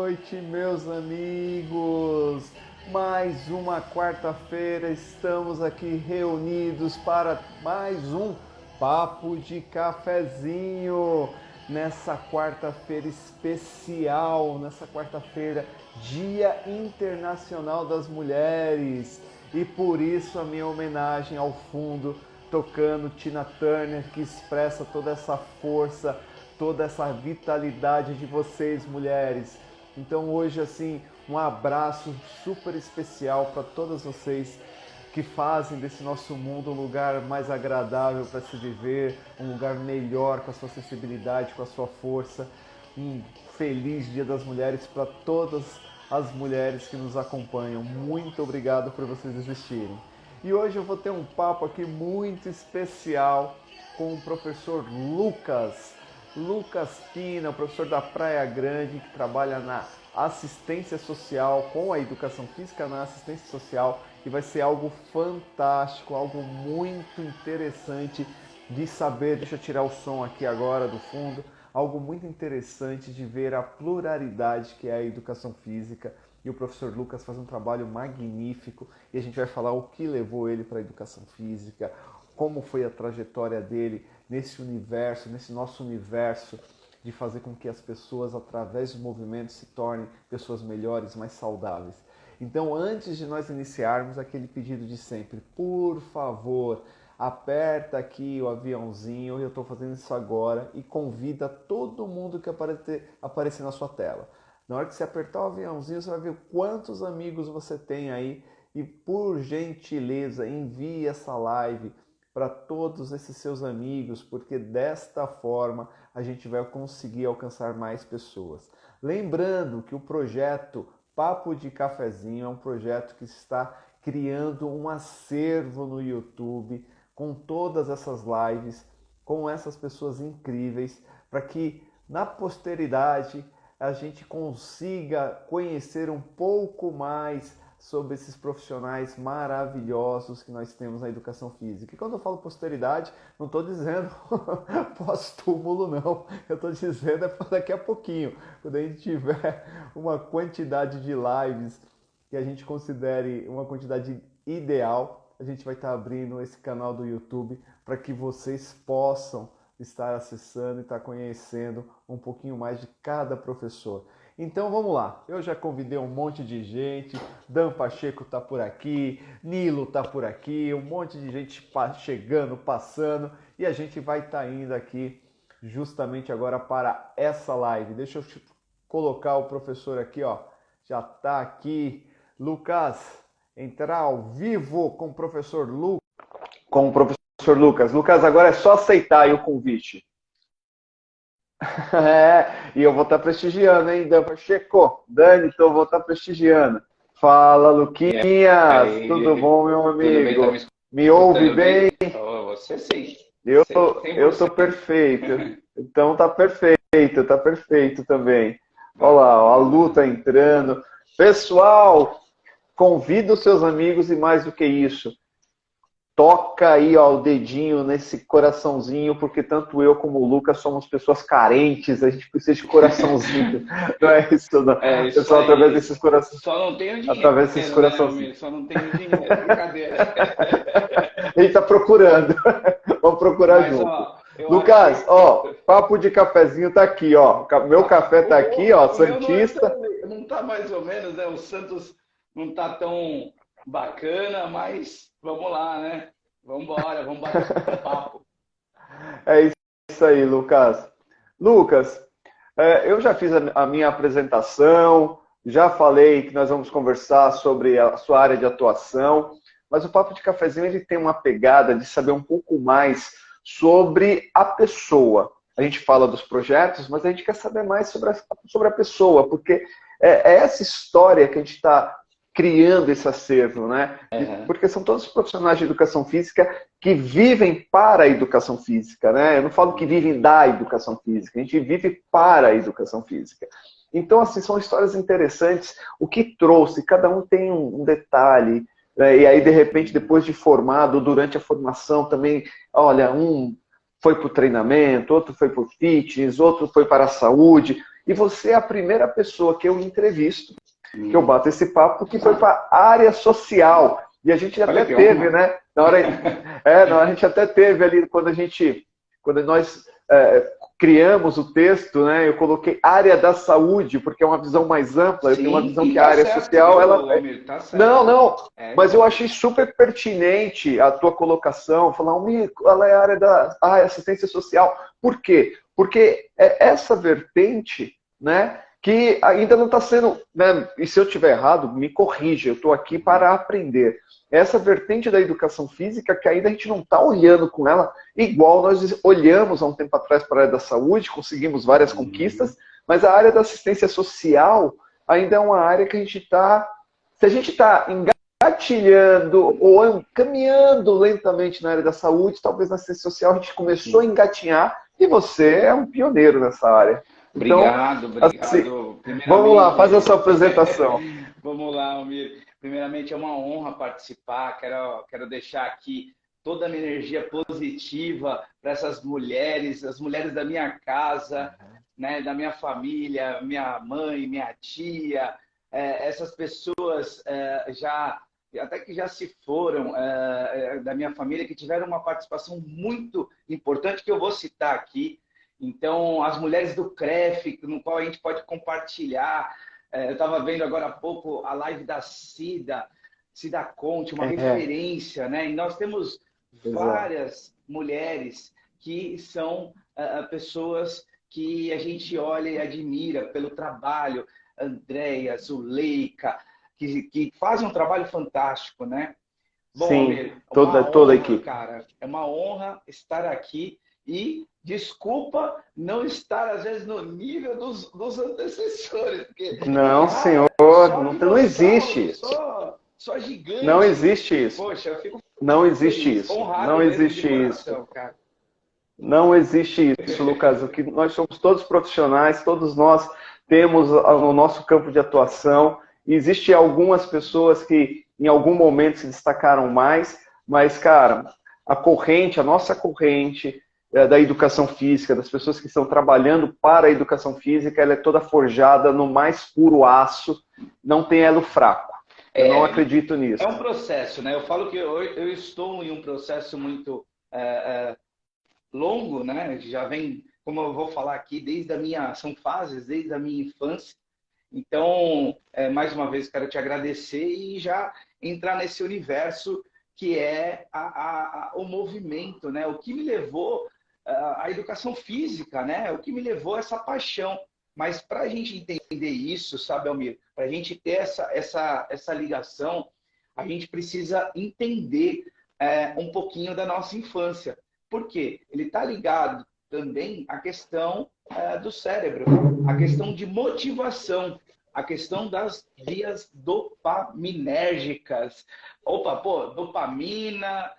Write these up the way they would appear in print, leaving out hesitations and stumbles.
noite, meus amigos! Mais uma quarta-feira, estamos aqui reunidos para mais um Papo de Cafezinho. Nessa quarta-feira especial, nessa quarta-feira, Dia Internacional das Mulheres. E por isso a minha homenagem ao fundo, tocando Tina Turner, que expressa toda essa força, toda essa vitalidade de vocês, mulheres. Então hoje, assim, um abraço super especial para todas vocês que fazem desse nosso mundo um lugar mais agradável para se viver, um lugar melhor com a sua sensibilidade, com a sua força. Um feliz Dia das Mulheres para todas as mulheres que nos acompanham. Muito obrigado por vocês existirem. E hoje eu vou ter um papo aqui muito especial com o professor Lucas Pina, o professor da Praia Grande, que trabalha na assistência social, com a educação física na assistência social, e vai ser algo fantástico, algo muito interessante de saber. Deixa eu tirar o som aqui agora do fundo. Algo muito interessante de ver a pluralidade que é a educação física, e o professor Lucas faz um trabalho magnífico, e a gente vai falar o que levou ele para a educação física, como foi a trajetória dele nesse universo, nesse nosso universo, de fazer com que as pessoas, através do movimento, se tornem pessoas melhores, mais saudáveis. Então, antes de nós iniciarmos, aquele pedido de sempre, por favor, aperta aqui o aviãozinho, eu estou fazendo isso agora, e convida todo mundo que aparecer na sua tela. Na hora que você apertar o aviãozinho, você vai ver quantos amigos você tem aí, e por gentileza, envie essa live para todos esses seus amigos, porque desta forma a gente vai conseguir alcançar mais pessoas. Lembrando que o projeto Papo de Cafezinho é um projeto que está criando um acervo no YouTube com todas essas lives, com essas pessoas incríveis, para que na posteridade a gente consiga conhecer um pouco mais sobre esses profissionais maravilhosos que nós temos na educação física. E quando eu falo posteridade, não estou dizendo pós-túmulo, não. Eu estou dizendo é para daqui a pouquinho, quando a gente tiver uma quantidade de lives que a gente considere uma quantidade ideal, a gente vai estar abrindo esse canal do YouTube para que vocês possam estar acessando e estar conhecendo um pouquinho mais de cada professor. Então vamos lá, eu já convidei um monte de gente, Dan Pacheco está por aqui, Nilo está por aqui, um monte de gente chegando, passando, e a gente vai estar indo aqui justamente agora para essa live. Deixa eu colocar o professor aqui, ó, já está aqui. Lucas, entrar ao vivo com o professor Lucas. Com o professor Lucas. Lucas, agora é só aceitar aí o convite. E eu vou estar prestigiando, hein, Dan Pacheco? Dani, então eu vou estar prestigiando. Fala, Luquinhas, tudo bom, meu amigo? Tudo bem, tá me ouve bem? Você sim. Eu tô perfeito. Então tá perfeito também. Olha lá, a Lu tá entrando. Pessoal, convida os seus amigos e mais do que isso, toca aí ó, o dedinho nesse coraçãozinho, porque tanto eu como o Lucas somos pessoas carentes, a gente precisa de coraçãozinho. Não é isso, não. É isso. Pessoal, aí. Através desses corações. Só não tenho dinheiro. Através desses coraçãozinhos. Né, só não tenho dinheiro, brincadeira. A gente tá procurando. Vamos procurar junto. Lucas, ó, Papo de Cafezinho tá aqui, ó. Meu café tá aqui, ó, Santista. Não tá mais ou menos, né? O Santos não tá tão bacana, mas vamos lá, né? Vamos embora, vamos bater um papo. É isso aí, Lucas. Lucas, eu já fiz a minha apresentação, já falei que nós vamos conversar sobre a sua área de atuação, mas o Papo de Cafezinho ele tem uma pegada de saber um pouco mais sobre a pessoa. A gente fala dos projetos, mas a gente quer saber mais sobre a pessoa, porque é essa história que a gente está criando esse acervo, né? Porque são todos os profissionais de educação física que vivem para a educação física, né? Eu não falo que vivem da educação física, a gente vive para a educação física. Então, assim, são histórias interessantes. O que trouxe, cada um tem um detalhe, né? E aí, de repente, depois de formado, durante a formação também, olha, um foi para o treinamento, outro foi para o fitness, outro foi para a saúde. E você é a primeira pessoa que eu entrevisto, que eu bato esse papo, que foi para a área social. E a gente até teve, né? A gente até teve ali, quando nós criamos o texto, né? Eu coloquei área da saúde, porque é uma visão mais ampla. Sim, eu tenho uma visão que tá a área certo, social, Almir, tá certo. Não, mas eu achei super pertinente a tua colocação, falar, Almir, qual é a área da assistência social? Por quê? Porque é essa vertente, né, que ainda não está sendo, né, e se eu estiver errado, me corrija, eu estou aqui para aprender. Essa vertente da educação física que ainda a gente não está olhando com ela, igual nós olhamos há um tempo atrás para a área da saúde, conseguimos várias conquistas, mas a área da assistência social ainda é uma área que a gente está, se a gente está engatilhando ou caminhando lentamente na área da saúde, talvez na assistência social a gente começou a engatinhar e você é um pioneiro nessa área. Obrigado. Assim, vamos lá, faz a sua apresentação. Vamos lá, Almir. Primeiramente, é uma honra participar. Quero deixar aqui toda a minha energia positiva para essas mulheres, as mulheres da minha casa, né, da minha família, minha mãe, minha tia, essas pessoas até que já se foram da minha família, que tiveram uma participação muito importante, que eu vou citar aqui. Então, as mulheres do CREF, no qual a gente pode compartilhar. Eu estava vendo agora há pouco a live da Cida Conte, uma referência, né? E nós temos várias mulheres que são pessoas que a gente olha e admira pelo trabalho. Andréia, Zuleika, que fazem um trabalho fantástico, né? Bom, sim, Almir, toda a equipe. Cara, é uma honra estar aqui e desculpa não estar, às vezes, no nível dos antecessores. Porque, não, senhor, não existe isso. Só gigante. Não existe isso. Poxa, eu fico não existe isso. Não existe isso. Cara. Não existe isso, Lucas. O que nós somos todos profissionais, todos nós temos o nosso campo de atuação. Existem algumas pessoas que em algum momento se destacaram mais, mas, cara, a nossa corrente da educação física, das pessoas que estão trabalhando para a educação física, ela é toda forjada no mais puro aço, não tem elo fraco. Eu não acredito nisso. É um processo, né? Eu falo que eu estou em um processo muito longo, né? Já vem, como eu vou falar aqui, são fases desde a minha infância. Então, mais uma vez, quero te agradecer e já entrar nesse universo que é o movimento, né? O que me levou à educação física, né? O que me levou a essa paixão. Mas para a gente entender isso, sabe, Almir? Para a gente ter essa ligação, a gente precisa entender um pouquinho da nossa infância. Por quê? Ele está ligado também à questão do cérebro, a questão de motivação, a questão das vias dopaminérgicas. Opa, dopamina,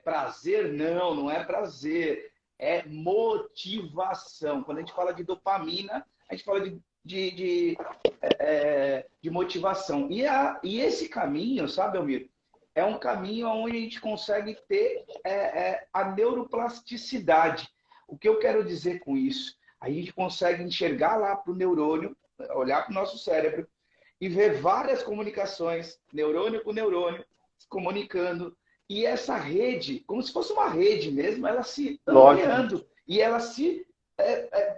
prazer, não é prazer, é motivação. Quando a gente fala de dopamina, a gente fala de motivação. E esse caminho, sabe, Almir? É um caminho onde a gente consegue ter a neuroplasticidade. O que eu quero dizer com isso? A gente consegue enxergar lá para o neurônio, olhar para o nosso cérebro e ver várias comunicações, neurônio com neurônio, se comunicando. E essa rede, como se fosse uma rede mesmo, ela se ampliando e ela se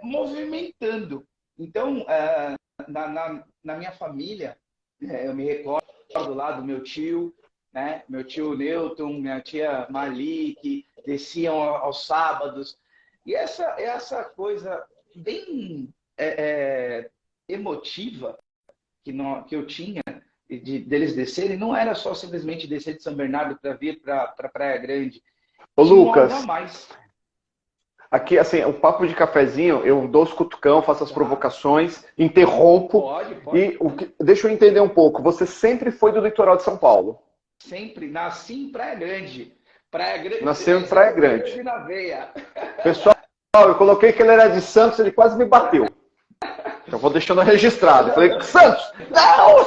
movimentando. Então, na minha família, eu me recordo lá do meu tio, né? Meu tio Newton, minha tia Marli, que desciam aos sábados. E essa coisa bem emotiva que eu tinha deles descerem, não era só simplesmente descer de São Bernardo para vir para Praia Grande. Ô, Lucas, mais. Aqui, assim, o papo de cafezinho, eu dou os cutucão, faço as provocações, interrompo. Pode. E deixa eu entender um pouco. Você sempre foi do litoral de São Paulo? Sempre. Nasci em Praia Grande. Nasceu em Praia Grande. Na veia. Pessoal, eu coloquei que ele era de Santos, ele quase me bateu. Eu vou deixando registrado. Eu falei, Santos! Não!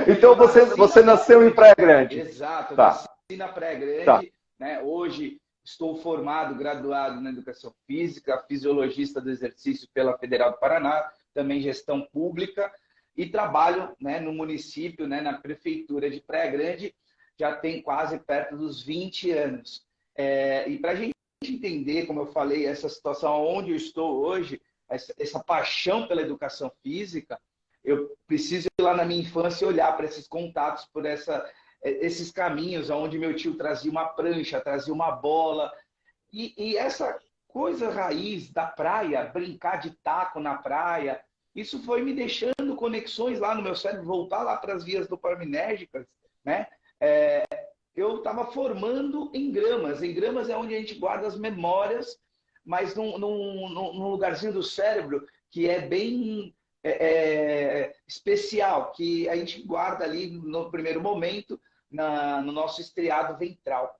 Então você nasceu em Praia Grande. Exato. Tá. Nasci na Praia Grande. Tá. Né? Hoje Estou formado, graduado na Educação Física, fisiologista do exercício pela Federal do Paraná, também gestão pública, e trabalho, né, no município, né, na Prefeitura de Praia Grande, já tem quase perto dos 20 anos. E para a gente entender, como eu falei, essa situação onde eu estou hoje, essa paixão pela educação física, eu preciso ir lá na minha infância e olhar para esses contatos, por esses caminhos, onde meu tio trazia uma prancha, trazia uma bola, e essa coisa raiz da praia, brincar de taco na praia, isso foi me deixando conexões lá no meu cérebro, voltar lá para as vias dopaminérgicas, né? Eu estava formando em gramas. Em gramas é onde a gente guarda as memórias, mas num lugarzinho do cérebro que é bem especial, que a gente guarda ali no primeiro momento, no nosso estriado ventral.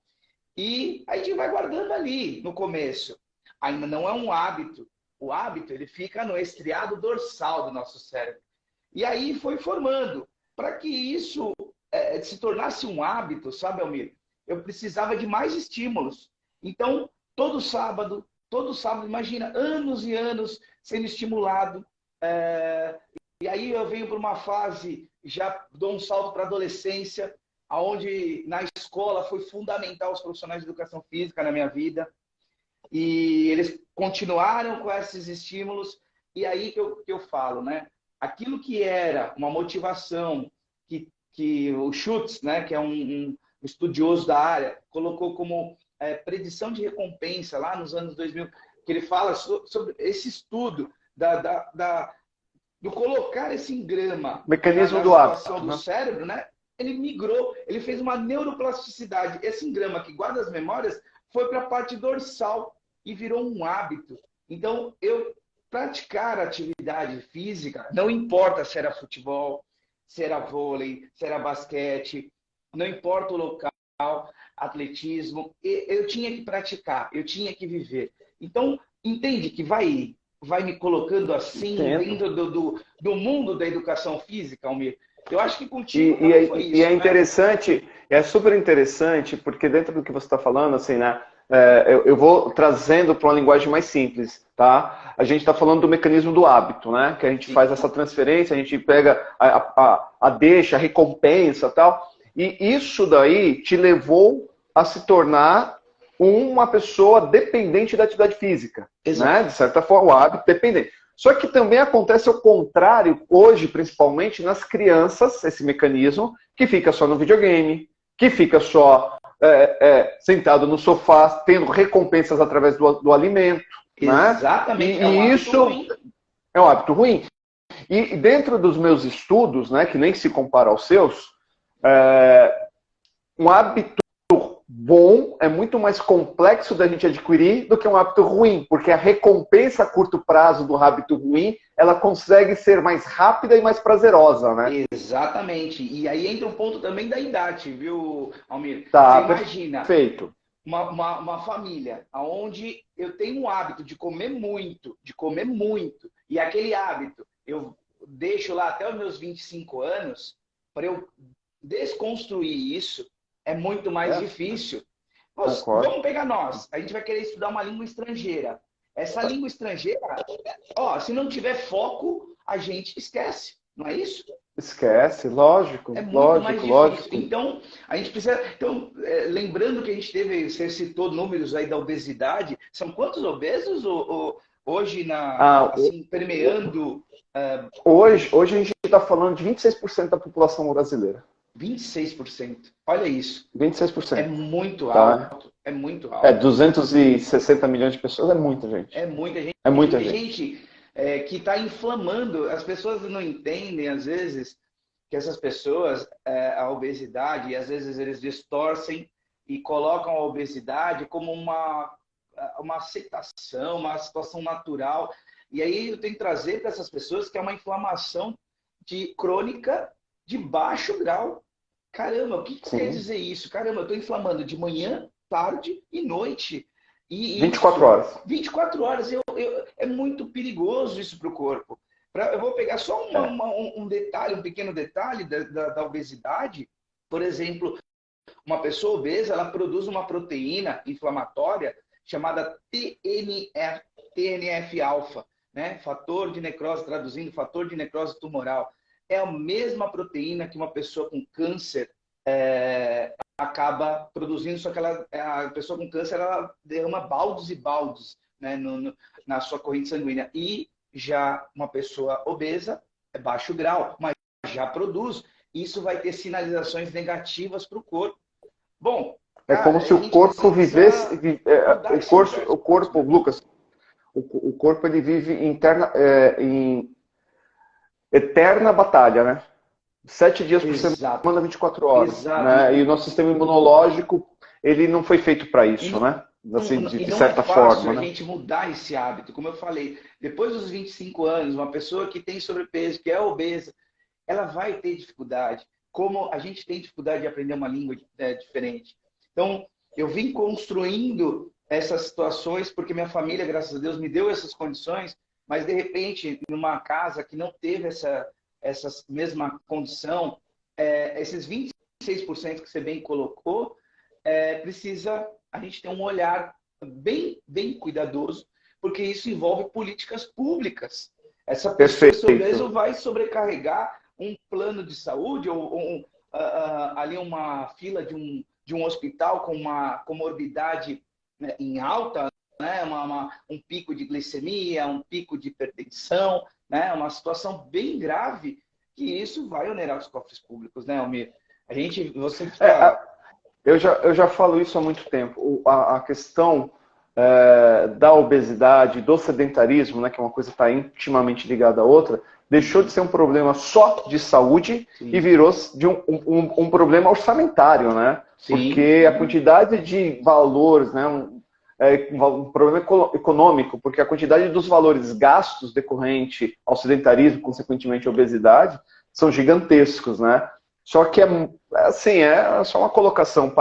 E a gente vai guardando ali no começo. Ainda não é um hábito. O hábito ele fica no estriado dorsal do nosso cérebro. E aí foi formando. Para que isso se tornasse um hábito, sabe, Almir? Eu precisava de mais estímulos. Então, todo sábado, imagina, anos e anos sendo estimulado. E aí eu venho para uma fase, já dou um salto para a adolescência, onde na escola foi fundamental os profissionais de educação física na minha vida. E eles continuaram com esses estímulos. E aí que eu falo, né? Aquilo que era uma motivação que o Schutz, né, que é um estudioso da área, colocou como predição de recompensa lá nos anos 2000, que ele fala sobre esse estudo do colocar esse engrama Mecanismo na do hábito, situação do cérebro, né? Ele migrou, ele fez uma neuroplasticidade. Esse engrama que guarda as memórias foi para a parte dorsal e virou um hábito. Então, eu praticar atividade física, não importa se era futebol, se era vôlei, se era basquete, não importa o local, atletismo, eu tinha que praticar, eu tinha que viver. Então, entende que vai me colocando assim, dentro do mundo da educação física, Almir? Eu acho que contigo foi isso. E é interessante, é super interessante, porque dentro do que você está falando, assim, né? Eu vou trazendo para uma linguagem mais simples, tá? A gente está falando do mecanismo do hábito, né? Que a gente faz essa transferência, a gente pega a deixa, a recompensa, tal. E isso daí te levou a se tornar uma pessoa dependente da atividade física, né? De certa forma, o hábito dependente. Só que também acontece o contrário, hoje, principalmente nas crianças, esse mecanismo, que fica só no videogame, que fica só sentado no sofá, tendo recompensas através do alimento. Exatamente. Né? E isso é um hábito ruim. E dentro dos meus estudos, né, que nem se compara aos seus, um hábito bom é muito mais complexo da gente adquirir do que um hábito ruim, porque a recompensa a curto prazo do hábito ruim, ela consegue ser mais rápida e mais prazerosa, né? Exatamente. E aí entra um ponto também da idade, viu, Almir? Tá, você imagina perfeito. Uma família onde eu tenho um hábito de comer muito, e aquele hábito eu deixo lá até os meus 25 anos, para eu desconstruir isso, é muito mais difícil. Vamos pegar nós. A gente vai querer estudar uma língua estrangeira. Essa língua estrangeira, se não tiver foco, a gente esquece. Não é isso? Esquece, lógico. É muito mais difícil. Lógico. Então, a gente precisa... Então, lembrando que a gente teve... Você citou números aí da obesidade. São quantos obesos hoje assim, permeando... Hoje a gente está falando de 26% da população brasileira. 26%. Olha isso. 26%. É muito alto. É muito alto. 260 milhões de pessoas é muita gente. É muita gente. É muita gente que está inflamando. As pessoas não entendem, às vezes, que essas pessoas, a obesidade, e às vezes eles distorcem e colocam a obesidade como uma aceitação, uma situação natural. E aí eu tenho que trazer para essas pessoas que é uma inflamação crônica de baixo grau. Caramba, o que quer dizer isso? Caramba, eu estou inflamando de manhã, tarde e noite. 24 horas. 24 horas. É muito perigoso isso para o corpo. Eu vou pegar só um detalhe, um pequeno detalhe da obesidade. Por exemplo, Uma pessoa obesa, ela produz uma proteína inflamatória chamada TNF-alfa, né? Fator de necrose, traduzindo, fator de necrose tumoral. É a mesma proteína que uma pessoa com câncer acaba produzindo, só que a pessoa com câncer ela derrama baldos e baldos, né, na sua corrente sanguínea. E já uma pessoa obesa é baixo grau, mas já produz. Isso vai ter sinalizações negativas para o corpo. Bom, É como cara, se a o gente corpo precisa vivesse, mudar esse universo. o corpo, Lucas, o corpo ele vive em eterna batalha, né? 7 dias por Exato, semana, 24 horas, exato. né? E o nosso sistema imunológico, ele não foi feito para E isso, não, né? Assim, e de não é certa fácil forma, a né? gente mudar esse hábito. Como eu falei, depois dos 25 anos, uma pessoa que tem sobrepeso, que é obesa, ela vai ter dificuldade. Como a gente tem dificuldade de aprender uma língua diferente. Então, eu vim construindo essas situações porque minha família, graças a Deus, me deu essas condições, mas de repente, numa casa que não teve essa mesma condição, esses 26% que você bem colocou, precisa a gente ter um olhar bem cuidadoso, porque isso envolve políticas públicas. Essa pessoa, esse obeso, Perfeito. vai sobrecarregar um plano de saúde ou ali uma fila de um hospital com uma comorbidade, né, em alta, né, um pico de glicemia, um pico de hipertensão, né, uma situação bem grave, que isso vai onerar os cofres públicos, né, Almir? Você É, fica... eu já falo isso há muito tempo. A questão da obesidade, do sedentarismo, né, que é uma coisa que está intimamente ligada à outra, deixou de ser um problema só de saúde e Sim, virou de um problema orçamentário, né? sim, Porque a quantidade de valores, né, um problema econômico, porque a quantidade dos valores gastos decorrente ao sedentarismo, consequentemente à obesidade, são gigantescos, né? Só que assim, é só uma colocação.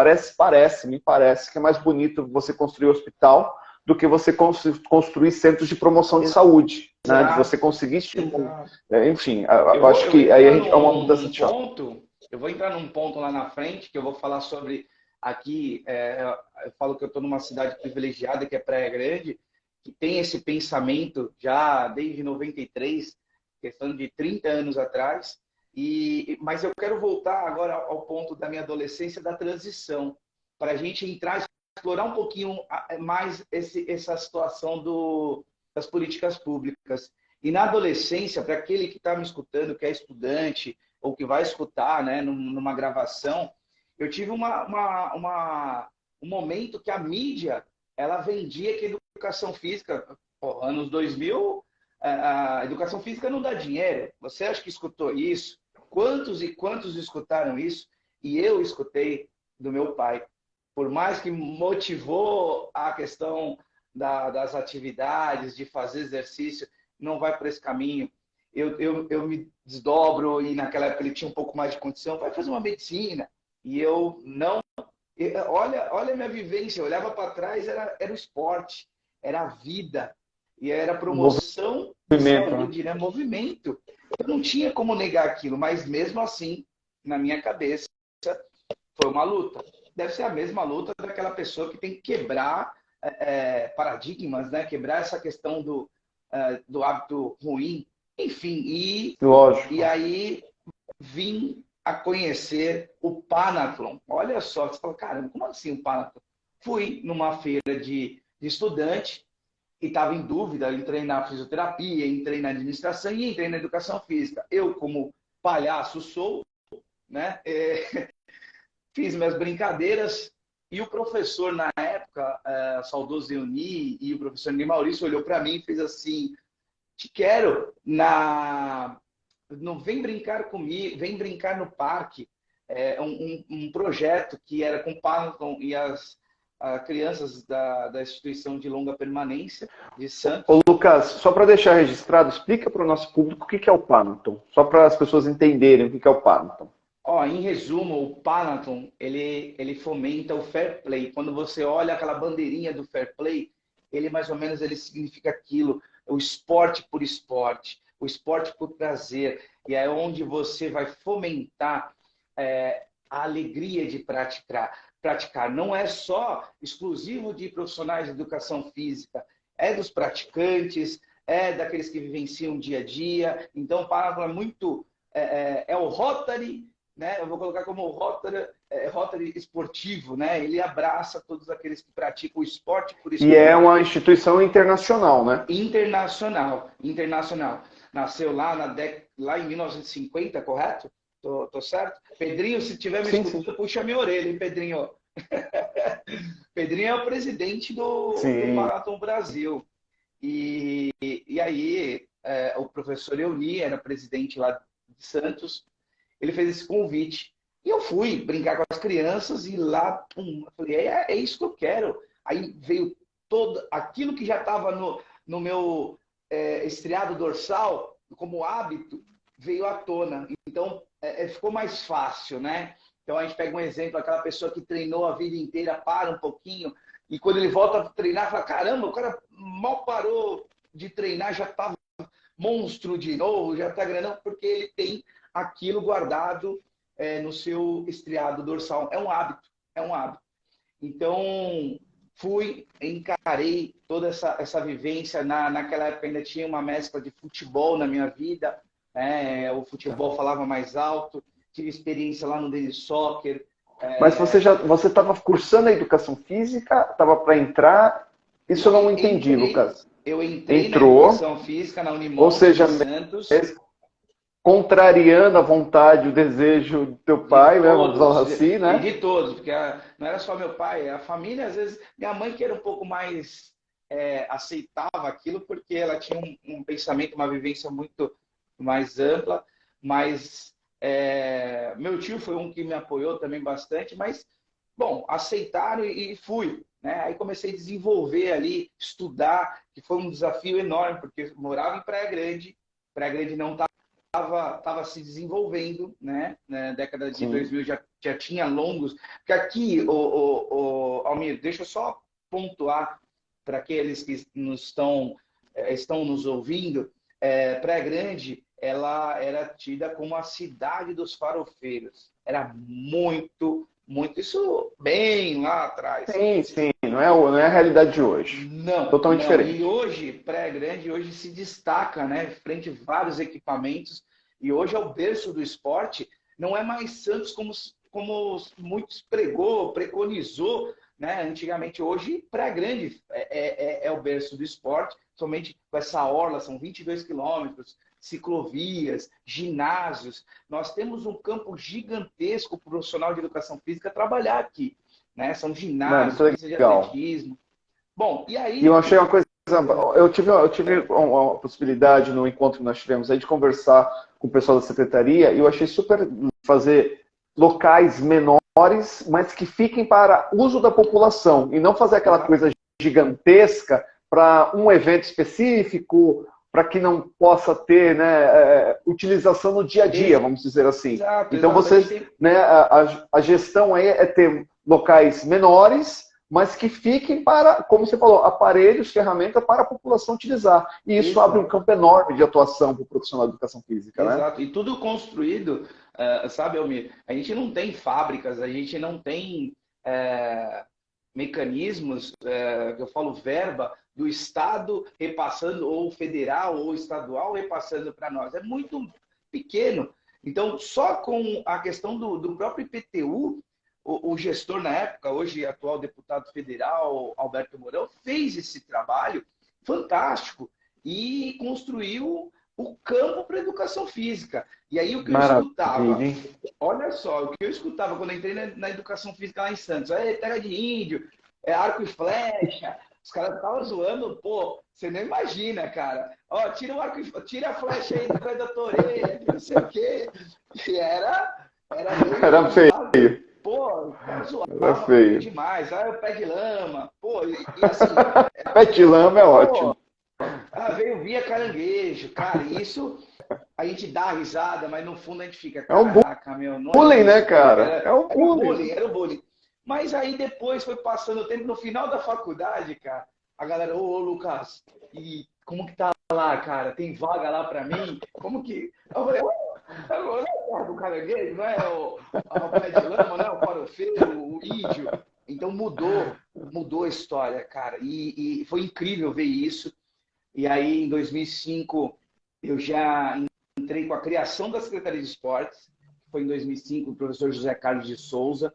Me parece que é mais bonito você construir hospital do que você construir centros de promoção de saúde, né? De você exato, conseguir estimular. exato. Enfim, eu acho Eu vou que aí a entrar gente é uma mudança num de chave. ponto, eu vou entrar num ponto lá na frente, que eu vou falar sobre aqui, eu falo que eu estou numa cidade privilegiada, que é Praia Grande, que tem esse pensamento já desde 93, questão de 30 anos atrás, mas eu quero voltar agora ao ponto da minha adolescência, da transição, para a gente entrar, explorar um pouquinho mais essa situação das políticas públicas. E na adolescência, para aquele que está me escutando, que é estudante, ou que vai escutar, né, numa gravação, eu tive um momento que a mídia ela vendia que a educação física, pô, anos 2000, a educação física não dá dinheiro. Você acha que escutou isso? Quantos e quantos escutaram isso? E eu escutei do meu pai. Por mais que motivou a questão das atividades, de fazer exercício, não vai por esse caminho. Eu me desdobro e naquela época ele tinha um pouco mais de condição, vai fazer uma medicina. E eu não. Olha a minha vivência, eu olhava para trás, era o esporte, era a vida, e era a promoção de Movimento, né? saúde, né? Movimento. Eu não tinha como negar aquilo, mas mesmo assim, na minha cabeça, foi uma luta. Deve ser a mesma luta daquela pessoa que tem que quebrar paradigmas, né? Quebrar essa questão do hábito ruim. Enfim, e Lógico. aí vim a conhecer o Panathlon. Olha só, você fala, caramba, como assim o Panathlon? Fui numa feira de estudante e estava em dúvida, entrei na fisioterapia, entrei na administração e entrei na educação física. Eu, como palhaço sou, né? Fiz minhas brincadeiras e o professor, na época, saudoso Euni, e o professor Ney Maurício olhou para mim e fez assim, te quero não vem brincar comigo, vem brincar no parque. Um projeto que era com o Panathlon e as crianças da instituição de longa permanência de Ô, Santos. Lucas, só para deixar registrado, explica para o nosso público o que é o Panaton, só para as pessoas entenderem o que é o Panaton. Em resumo, o Panathlon, ele fomenta o fair play. Quando você olha aquela bandeirinha do fair play, ele mais ou menos ele significa aquilo, o esporte por esporte, o esporte por prazer. E é onde você vai fomentar a alegria de praticar. Não é só exclusivo de profissionais de educação física, é dos praticantes, é daqueles que vivenciam o dia a dia. Então, o Paraná é muito... É o Rotary, né? Eu vou colocar como Rotary esportivo, né? Ele abraça todos aqueles que praticam o esporte por E é esporte. uma instituição internacional, né? Internacional. Nasceu lá em 1950, correto? Tô certo? Pedrinho, se estiver me Sim, escutando, sim. puxa minha orelha, hein, Pedrinho? Pedrinho é o presidente do Sim. Marathon Brasil. E aí, o professor Euni era presidente lá de Santos, ele fez esse convite. E eu fui brincar com as crianças e lá, pum, eu falei, é isso que eu quero. Aí veio todo aquilo que já estava no meu estriado dorsal, como hábito, veio à tona. Então, ficou mais fácil, né? Então, a gente pega um exemplo, aquela pessoa que treinou a vida inteira, para um pouquinho, e quando ele volta a treinar, fala, caramba, o cara mal parou de treinar, já está monstro de novo, já está grandão, porque ele tem aquilo guardado no seu estriado dorsal. É um hábito, é um hábito. Então, encarei toda essa vivência. Naquela época ainda tinha uma mescla de futebol na minha vida, o futebol falava mais alto, tive experiência lá no Daily Soccer. Mas você estava cursando a educação física, estava para entrar? Isso eu não entendi, Lucas. Eu entrei na Entrou, educação física na ou Unimonte seja, de Santos. contrariando a vontade, o desejo do teu De pai, né? Vamos todos, falar assim, e né? de todos, porque não era só meu pai, a família, às vezes, minha mãe que era um pouco mais aceitava aquilo, porque ela tinha um pensamento, uma vivência muito mais ampla, mas meu tio foi um que me apoiou também bastante, mas, bom, aceitaram e fui, né? Aí comecei a desenvolver ali, estudar, que foi um desafio enorme, porque eu morava em Praia Grande não estava se desenvolvendo, né? Na década de Sim. 2000 já tinha longos. Porque aqui, Almir, deixa eu só pontuar para aqueles que estão nos ouvindo, Praia Grande, ela era tida como a cidade dos farofeiros. Era muito, muito, isso bem lá atrás. Sim, sim, não é a realidade de hoje. Não, Totalmente não. E diferente. hoje, Praia Grande hoje se destaca, né, frente a vários equipamentos. E hoje é o berço do esporte. Não é mais Santos como muitos preconizou, né? Antigamente, hoje, Praia Grande é o berço do esporte. Somente com essa orla, são 22 quilômetros, ciclovias, ginásios. Nós temos um campo gigantesco para o profissional de educação física trabalhar aqui, né? São Mano, isso ginásios, é pistas de legal. atletismo. Bom, e E eu aí, achei uma coisa. Eu tive uma possibilidade no encontro que nós tivemos aí de conversar com o pessoal da secretaria e eu achei super fazer locais menores, mas que fiquem para uso da população e não fazer aquela exato, coisa gigantesca para um evento específico, para que não possa ter, né, utilização no dia a dia, vamos dizer assim. Então exato. A gente vocês, tem né, a gestão aí é ter locais menores, mas que fiquem para, como você falou, aparelhos, ferramentas para a população utilizar. E isso abre um exato, campo enorme de atuação para o profissional de educação física, né? exato. E tudo construído, sabe, Almir? A gente não tem fábricas, a gente não tem mecanismos, que eu falo verba, do Estado repassando, ou federal ou estadual repassando para nós. É muito pequeno. Então, só com a questão do próprio IPTU, o gestor na época, hoje atual deputado federal, Alberto Mourão, fez esse trabalho fantástico e construiu o campo para a educação física. E aí o que eu Maravilha, escutava, hein? olha só, o que eu escutava quando entrei na educação física lá em Santos, é terra de índio, é arco e flecha, os caras estavam zoando, pô, você nem imagina, cara. Ó, tira o arco, tira a flecha aí do pé da tua orelha, que não sei o quê. E era Era meio zoado. feio, Pô, o cara era zoava comigo feio. demais. Ah, o pé de lama. Pô, e assim, Pé de lama é pô, ótimo. veio via caranguejo. Cara, isso a gente dá risada, mas no fundo a gente fica, É um caraca, meu, não é bullying, né, isso, cara. cara? É um bullying. Era o bullying. Mas aí depois foi passando o tempo, no final da faculdade, cara, a galera, ô Lucas, e como que tá lá, cara? Tem vaga lá pra mim? Como que. Eu falei, Agora, não é a terra do caranguejo, não é o pé de lama, não é o farofeiro, o índio. Então mudou a história, cara. E foi incrível ver isso. E aí, em 2005, eu já entrei com a criação da Secretaria de Esportes, que foi em 2005, o professor José Carlos de Souza.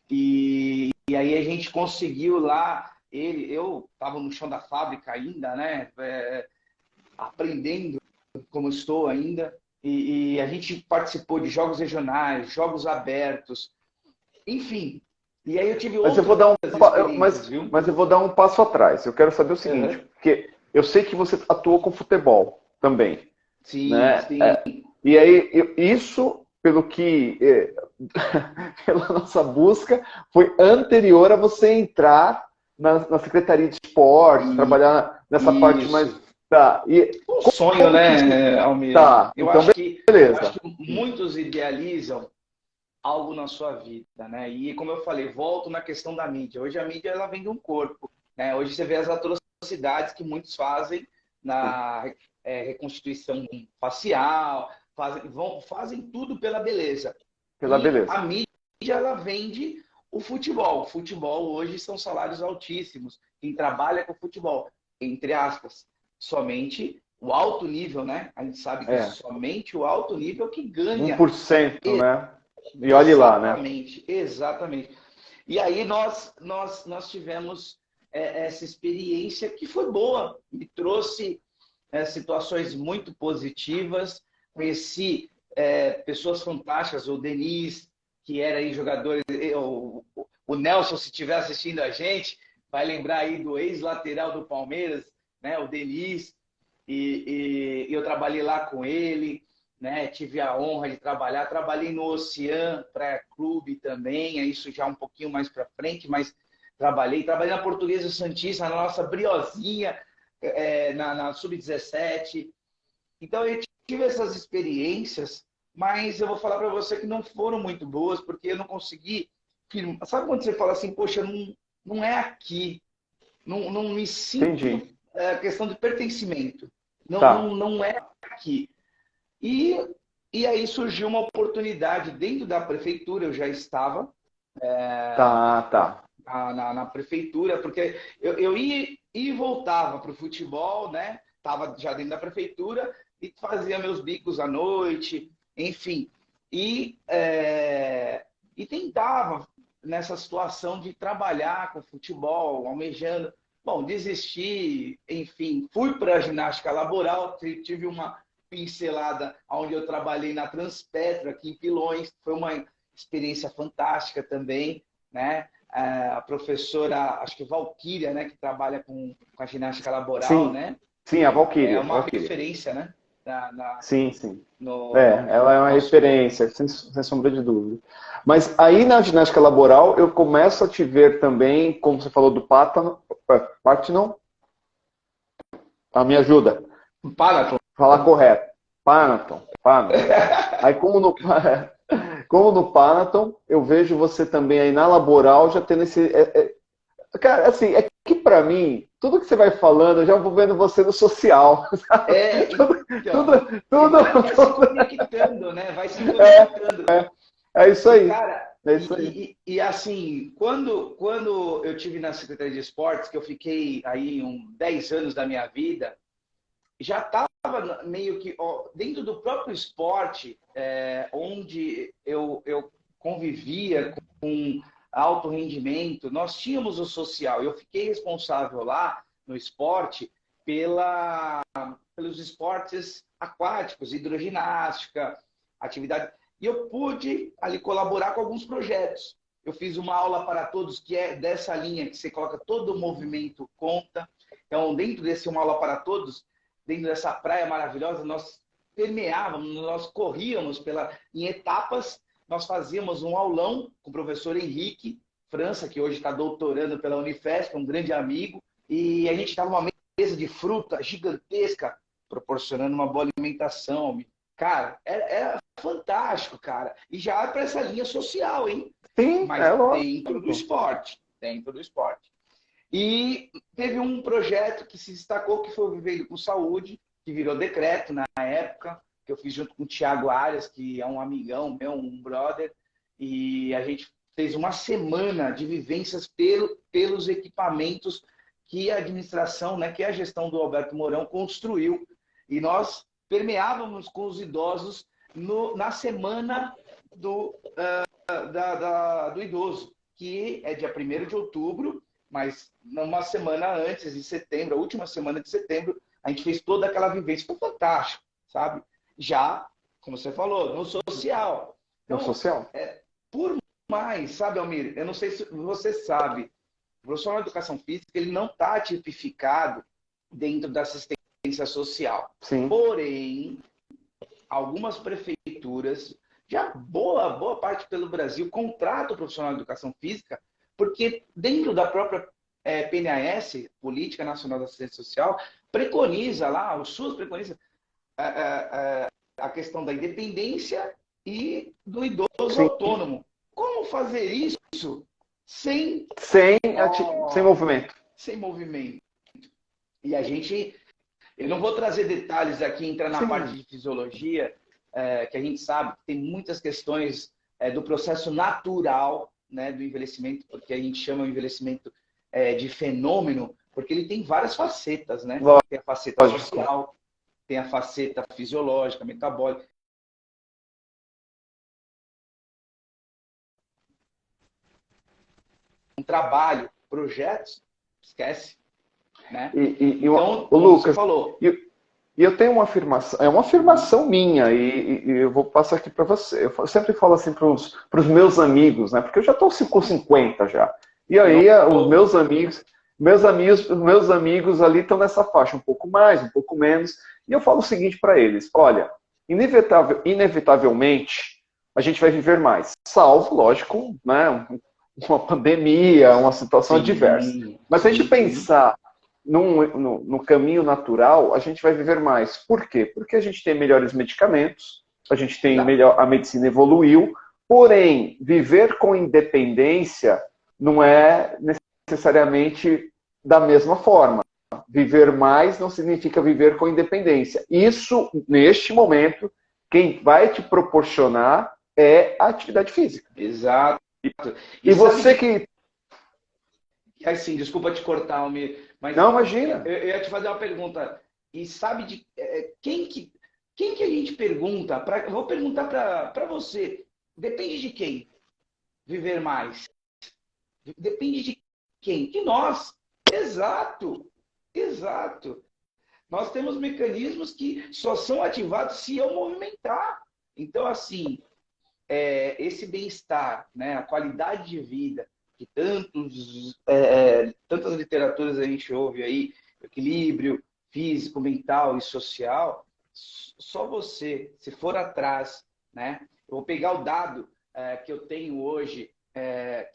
E aí a gente conseguiu lá, eu estava no chão da fábrica ainda, né? Aprendendo como estou ainda. E a gente participou de jogos regionais, jogos abertos, enfim. E aí eu tive Mas eu outras vou dar experiências, viu? mas eu vou dar um passo atrás. Eu quero saber o seguinte, Uhum. porque eu sei que você atuou com futebol também, Sim, né? sim. E aí isso, pelo que pela nossa busca, foi anterior a você entrar na Secretaria de Esportes, E trabalhar nessa parte mais. isso. Tá. E Um sonho, como que. né, Almir? Tá, então Eu acho beleza. que muitos idealizam algo na sua vida, né? E como eu falei, volto na questão da mídia. Hoje a mídia ela vem de um corpo, né? Hoje você vê as atrocidades que muitos fazem na reconstituição facial, fazem tudo pela beleza. Pela E beleza. a mídia ela vende o futebol. O futebol hoje são salários altíssimos. Quem trabalha com futebol, entre aspas, somente o alto nível, né? A gente sabe que É. somente o alto nível que ganha. 1%, né? E olhe lá, né? Exatamente, exatamente. E aí nós tivemos essa experiência que foi boa, me trouxe situações muito positivas, conheci pessoas fantásticas, o Denis, que era aí jogador, o Nelson, se estiver assistindo a gente, vai lembrar aí do ex-lateral do Palmeiras, né, o Denis, e eu trabalhei lá com ele, né? Tive a honra de trabalhar. Trabalhei no Ocean Praia Clube também, isso já um pouquinho mais para frente, mas trabalhei na Portuguesa Santista, na nossa Briozinha, na Sub-17. Então eu tive essas experiências, mas eu vou falar para você que não foram muito boas, porque eu não consegui firmar. Sabe quando você fala assim, poxa, não é aqui, não me sinto Entendi. questão de pertencimento, Tá. não é aqui. E, e aí surgiu uma oportunidade dentro da prefeitura, eu já estava Tá, tá. na prefeitura, porque eu ia e voltava para o futebol, né? Estava já dentro da prefeitura e fazia meus bicos à noite, enfim. E tentava nessa situação de trabalhar com futebol, almejando. Bom, desisti, enfim, fui para a ginástica laboral, tive uma pincelada onde eu trabalhei na Transpetro, aqui em Pilões, foi uma experiência fantástica também, né? A professora, acho que Valquíria, né, que trabalha com a ginástica laboral, Sim, né? sim, a É Valquíria, uma Valquíria. referência, né? Sim, sim. No Ela é uma nosso meio. referência, sem sombra de dúvida. Mas aí na ginástica laboral eu começo a te ver também, como você falou do Parthenon, me ajuda, Para, falar correto. Panaton. Aí como no Panaton, eu vejo você também aí na laboral já tendo esse. Cara, assim, é que pra mim, tudo que você vai falando, eu já vou vendo você no social, sabe? Tudo, Então, tudo, e tudo, vai se tudo. conectando, né? Vai se conectando. É isso E, aí. cara, É isso aí. assim, quando eu tive na Secretaria de Esportes, que eu fiquei aí 10 anos da minha vida, já estava meio que dentro do próprio esporte, onde eu convivia com alto rendimento, nós tínhamos o social. Eu fiquei responsável lá no esporte pelos esportes aquáticos, hidroginástica, atividade. E eu pude ali colaborar com alguns projetos. Eu fiz uma aula para todos, que é dessa linha, que você coloca todo o movimento conta. Então, dentro desse uma aula para todos, dentro dessa praia maravilhosa, nós permeávamos, nós corríamos em etapas, nós fazíamos um aulão com o professor Henrique França, que hoje está doutorando pela Unifesp, um grande amigo, e a gente estava numa mesa de fruta gigantesca, proporcionando uma boa alimentação. Cara, era fantástico, cara. E já para essa linha social, hein? Sim, é Mas dentro do lógico. esporte. Dentro do esporte. E teve um projeto que se destacou, que foi o Vivendo com Saúde, que virou decreto na época, que eu fiz junto com o Thiago Arias, que é um amigão meu, um brother, e a gente fez uma semana de vivências pelos equipamentos que a administração, né, que a gestão do Alberto Mourão construiu. E nós permeávamos com os idosos na semana do idoso, que é dia 1º de outubro, mas uma semana antes, em setembro, a última semana de setembro, a gente fez toda aquela vivência. Foi fantástico, sabe? Já, como você falou, no social. No Então, social. Por mais, sabe, Almir, eu não sei se você sabe, o profissional de educação física, ele não está tipificado dentro da assistência social. Sim. Porém, algumas prefeituras, já boa parte pelo Brasil, contratam o profissional de educação física, porque dentro da própria PNAS, Política Nacional da Assistência Social, preconiza lá, o SUS preconiza a questão da independência e do idoso Sim. autônomo. Como fazer isso sem movimento? Sem movimento. E eu não vou trazer detalhes aqui, entrar na parte de fisiologia, que a gente sabe que tem muitas questões do processo natural, né, do envelhecimento, porque a gente chama o envelhecimento de fenômeno, porque ele tem várias facetas, né? Tem a faceta social, tem a faceta fisiológica, metabólica. Um trabalho, projetos, esquece. Né? Então, o Lucas, você falou. E eu tenho uma afirmação, é uma afirmação minha, e eu vou passar aqui para você. Eu sempre falo assim para os meus amigos, né? Porque eu já estou com 50 já. E aí os meus amigos ali estão nessa faixa, um pouco mais, um pouco menos. E eu falo o seguinte para eles: olha, inevitavelmente a gente vai viver mais, salvo, lógico, né, uma pandemia, uma situação adversa. Mas se a gente pensar no caminho natural, a gente vai viver mais. Por quê? Porque a gente tem melhores medicamentos, a gente tem a medicina evoluiu, porém, viver com independência não é necessariamente da mesma forma. Viver mais não significa viver com independência. Isso, neste momento, quem vai te proporcionar é a atividade física. Exato. E você que... Assim, desculpa te cortar, Almir, mas não, imagina. Eu ia te fazer uma pergunta. E sabe de quem que a gente pergunta? Eu vou perguntar para você. Depende de quem viver mais? Depende de quem? De nós. Exato. Nós temos mecanismos que só são ativados se eu movimentar. Então, assim, esse bem-estar, né, a qualidade de vida, que tantas literaturas a gente ouve aí, equilíbrio físico, mental e social, só você, se for atrás, né? Eu vou pegar o dado que eu tenho hoje,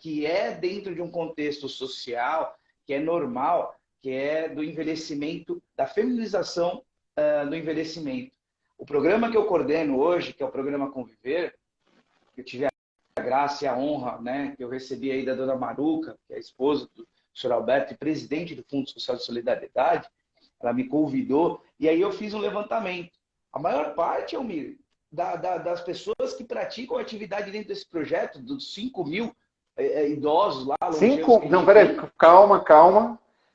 que é dentro de um contexto social, que é normal, que é do envelhecimento, da feminização do envelhecimento. O programa que eu coordeno hoje, que é o programa Conviver, que eu tive a graça e a honra, né, que eu recebi aí da dona Maruca, que é a esposa do senhor Alberto e presidente do Fundo Social de Solidariedade, ela me convidou e aí eu fiz um levantamento. A maior parte, Almir, das pessoas que praticam atividade dentro desse projeto, dos 5.000 idosos lá... Não, peraí, calma.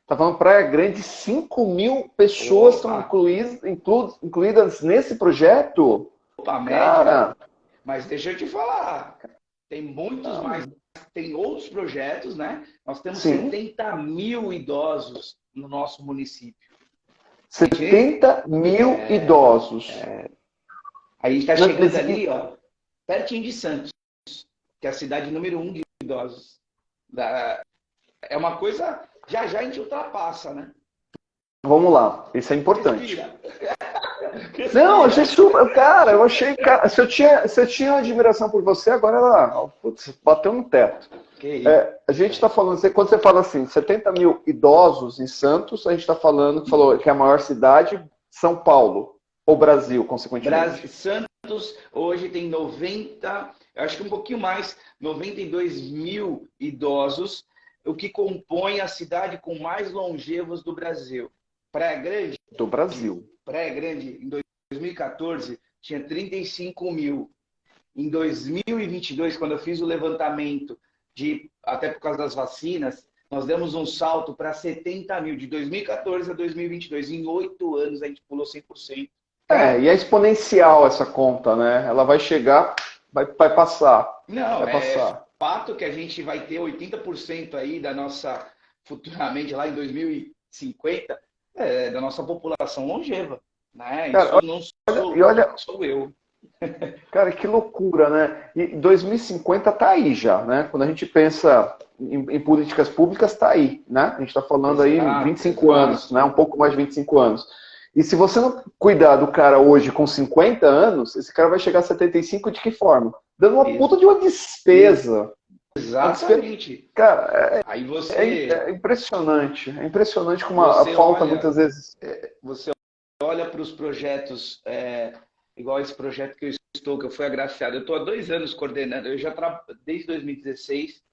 Tá falando Praia Grande, 5.000 pessoas estão incluídas nesse projeto? Opa, cara... média. Mas deixa eu te falar, tem muitos mais, tem outros projetos, né? Nós temos 70.000 idosos no nosso município. 70.000 idosos. Aí está chegando ali, ó, pertinho de Santos, que é a cidade número 1 de idosos. É uma coisa, já a gente ultrapassa, né? Vamos lá, isso é importante. Não, achei super. Cara, eu achei. Cara, se eu tinha admiração por você, agora ela bateu no teto. A gente está falando, quando você fala assim, 70.000 idosos em Santos, a gente está falando, falou que é a maior cidade, São Paulo, ou Brasil, consequentemente. Santos hoje tem 90, acho que um pouquinho mais, 92.000 idosos, o que compõe a cidade com mais longevos do Brasil. Praia Grande? Do Brasil. Praia Grande, em 2014, tinha 35 mil. Em 2022, quando eu fiz o levantamento, até por causa das vacinas, nós demos um salto para 70 mil, de 2014 a 2022. Em 8 anos, a gente pulou 100%. E é exponencial essa conta, né? Ela vai chegar, vai passar. Não, vai passar. Fato que a gente vai ter 80% aí da nossa, futuramente, lá em 2050, da nossa população longeva. Né? Cara, Isso não sou eu. Cara, que loucura, né? E 2050 tá aí já, né? Quando a gente pensa em políticas públicas, tá aí, né? A gente está falando aí 25 anos, né? Um pouco mais de 25 anos. E se você não cuidar do cara hoje com 50 anos, esse cara vai chegar a 75 de que forma? Dando uma puta de uma despesa. Exatamente. Cara, aí você... é impressionante. É impressionante como a falta, muitas vezes... Você olha para os projetos... igual esse projeto que eu fui agraciado. Eu estou há 2 anos coordenando, desde 2016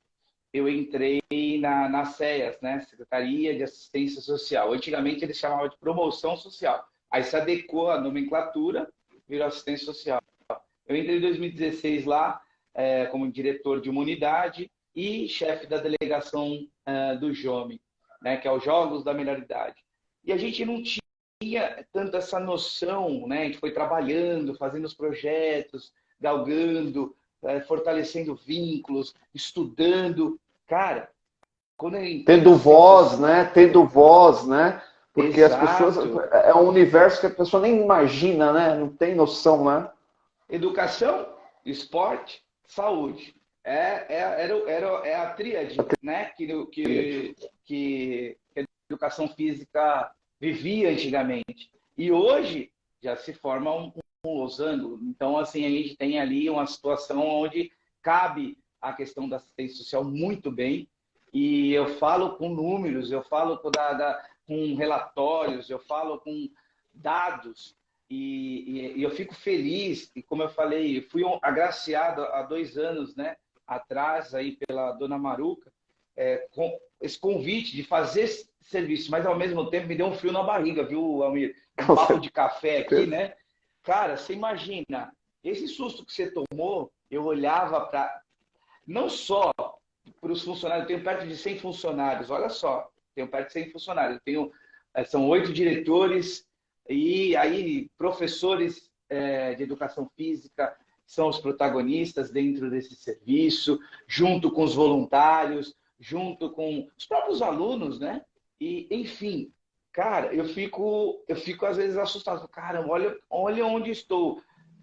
eu entrei na SEAS, né? Secretaria de Assistência Social. Antigamente eles chamavam de promoção social. Aí se adequou a nomenclatura, virou assistência social. Eu entrei em 2016 lá como diretor de uma unidade e chefe da delegação do JOME, né? Que é os Jogos da Melhor Idade. E a gente não tinha tanto essa noção, né? A gente foi trabalhando, fazendo os projetos, galgando, fortalecendo vínculos, estudando. Cara, quando tendo voz, né? Tendo voz, né? Porque Exato. as pessoas... É um universo que a pessoa nem imagina, né? Não tem noção, né? Educação, esporte, saúde. É a tríade, né? Que a educação física vivia antigamente. E hoje já se forma um losango. Então, assim, a gente tem ali uma situação onde cabe a questão da assistência social muito bem. E eu falo com números, eu falo com relatórios, eu falo com dados. E eu fico feliz. E como eu falei, fui agraciado há 2 anos, né, atrás aí pela dona Maruca, com esse convite de fazer esse serviço, mas ao mesmo tempo me deu um frio na barriga, viu, Almir? Um papo de café aqui, né? Cara, você imagina, esse susto que você tomou, eu olhava para... Não só para os funcionários, eu tenho perto de 100 funcionários, olha só, tenho perto de 100 funcionários, são 8 diretores e aí professores de educação física são os protagonistas dentro desse serviço, junto com os voluntários, junto com os próprios alunos, né? E, enfim, cara, eu fico às vezes assustado. Caramba, olha onde estou.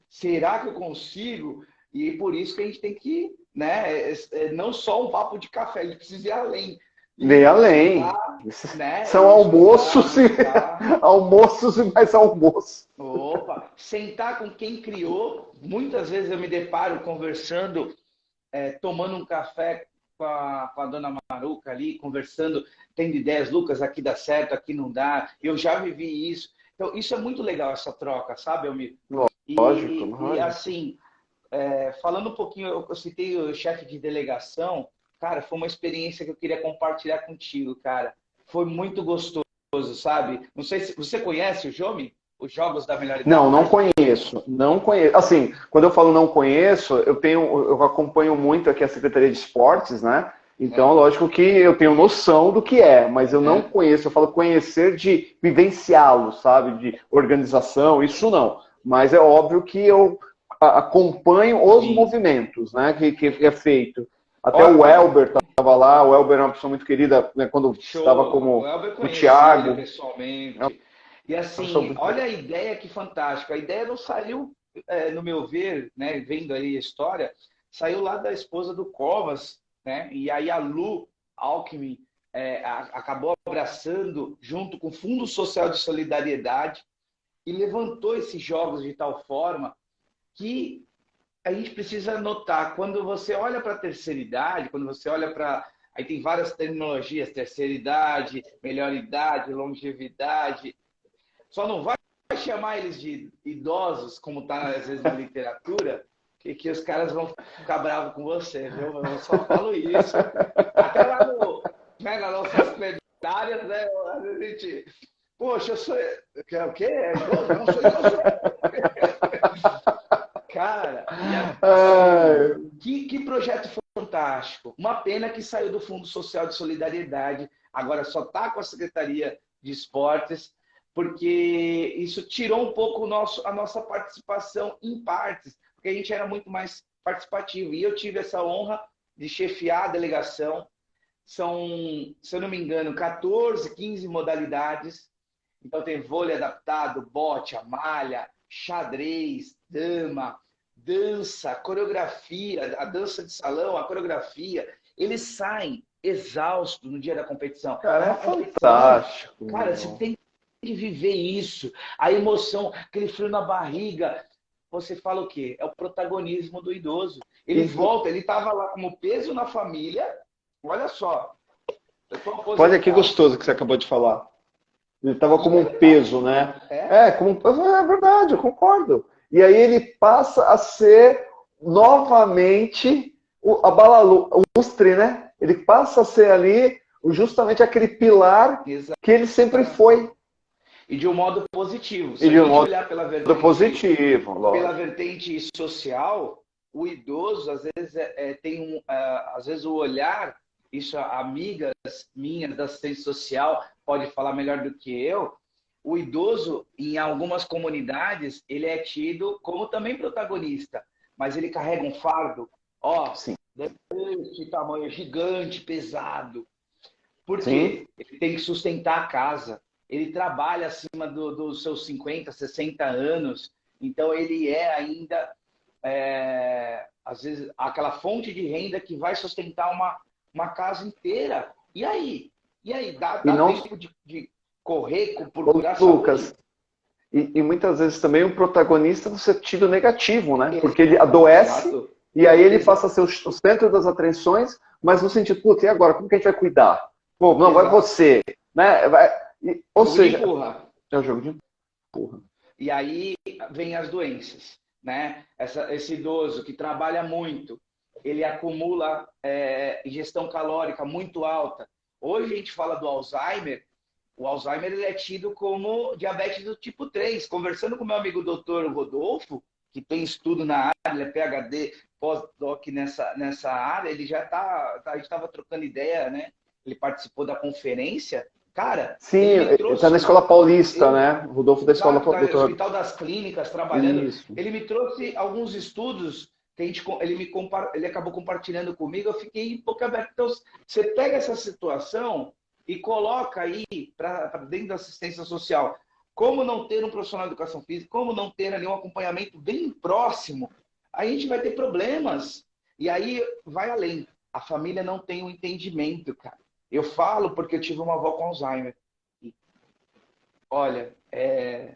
Será que eu consigo? E por isso que a gente tem que, né? Não só um papo de café, a gente precisa ir além. Ir além. Né? São almoços almoços e mais almoço. Opa! Sentar com quem criou. Muitas vezes eu me deparo conversando, tomando um café com a dona Maruca ali, conversando, tendo ideias, Lucas, aqui dá certo, aqui não dá. Eu já vivi isso. Então, isso é muito legal, essa troca, sabe, Almir? Lógico. E assim, falando um pouquinho, eu citei o chefe de delegação, cara, foi uma experiência que eu queria compartilhar contigo, cara. Foi muito gostoso, sabe? Não sei se você conhece o JOME? Os Jogos da Melhor Idade? Não conheço. Não conheço. Assim, quando eu falo não conheço, eu acompanho muito aqui a Secretaria de Esportes, né? Então, lógico que eu tenho noção do que é, mas eu não conheço. Eu falo conhecer de vivenciá-lo, sabe? De organização, isso não. Mas é óbvio que eu acompanho os movimentos, né? Que é feito. Até o Elber estava lá. O Elber é uma pessoa muito querida, né, quando estava como o Thiago. Pessoalmente. E assim, olha a ideia que fantástica. A ideia não saiu, no meu ver, né, vendo aí a história, saiu lá da esposa do Covas, né? E aí a Lu Alckmin acabou abraçando junto com o Fundo Social de Solidariedade e levantou esses jogos de tal forma que a gente precisa notar, quando você olha para a terceira idade, quando você olha para... Aí tem várias terminologias, terceira idade, melhor idade, longevidade. Só não vai chamar eles de idosos, como está às vezes na literatura, que os caras vão ficar bravos com você, viu? Eu só falo isso. Até lá nas nossas plenárias, né? A gente... Poxa, eu sou... O quê? Não sou idoso. Cara, Ai, que projeto fantástico. Uma pena que saiu do Fundo Social de Solidariedade, agora só está com a Secretaria de Esportes, porque isso tirou um pouco a nossa participação em partes, porque a gente era muito mais participativo. E eu tive essa honra de chefiar a delegação. São, se eu não me engano, 14, 15 modalidades. Então tem vôlei adaptado, bote, a malha, xadrez, dama, dança, coreografia, a dança de salão, a coreografia. Eles saem exaustos no dia da competição. É cara, é uma competição. fantástico, Cara, você meu. tem que viver isso. A emoção, aquele frio na barriga. Você fala o quê? É o protagonismo do idoso. E, Ele volta, ele estava lá como peso na família. Olha só, eu estou olha que aposentado. gostoso que você acabou de falar. Ele estava E como é um verdade. peso, né? É, É, é verdade, eu concordo. E aí ele passa a ser novamente a balalustre, né? Ele passa a ser ali justamente aquele pilar que ele sempre exatamente. foi. E de um modo positivo. E Se a de um gente modo olhar positivo, pela lógico. vertente social, o idoso às vezes às vezes o olhar, isso amigas minhas da assistência social pode falar melhor do que eu. O idoso em algumas comunidades ele é tido como também protagonista, mas ele carrega um fardo, ó, Sim, desse tamanho gigante, pesado. Por sim. quê? Ele tem que sustentar a casa. Ele trabalha acima dos seus 50, 60 anos. Então, ele é ainda, às vezes, aquela fonte de renda que vai sustentar uma casa inteira. E aí? E aí? E Dá não, tempo de correr, ô, procurar Lucas, saúde? e muitas vezes também um protagonista no sentido negativo, né? Porque ele adoece Exato. e aí ele Exato. passa a ser o centro das atenções, mas no sentido, putz, e agora? Como que a gente vai cuidar? Pô, não, vai Exato. você, né? Ou Jogo de seja, empurra. é o jogo de empurra. E aí vem as doenças, né? Esse idoso que trabalha muito, ele acumula ingestão calórica muito alta. Hoje a gente fala do Alzheimer. O Alzheimer ele é tido como diabetes do tipo 3. Conversando com meu amigo doutor Rodolfo, que tem estudo na área, ele é PhD, pós-doc nessa área, ele já a gente estava trocando ideia, né? Ele participou da conferência. Cara, ele Sim, me está na trouxe Escola Paulista, né? Rodolfo da Escola exato, no Doutor. Hospital das Clínicas, trabalhando. Isso. Ele me trouxe alguns estudos que ele acabou compartilhando comigo, eu fiquei boca aberta. Então, você pega essa situação e coloca aí para dentro da assistência social. Como não ter um profissional de educação física, como não ter ali um acompanhamento bem próximo, a gente vai ter problemas. E aí vai além. A família não tem o um entendimento, cara. Eu falo porque eu tive uma avó com Alzheimer. Olha, É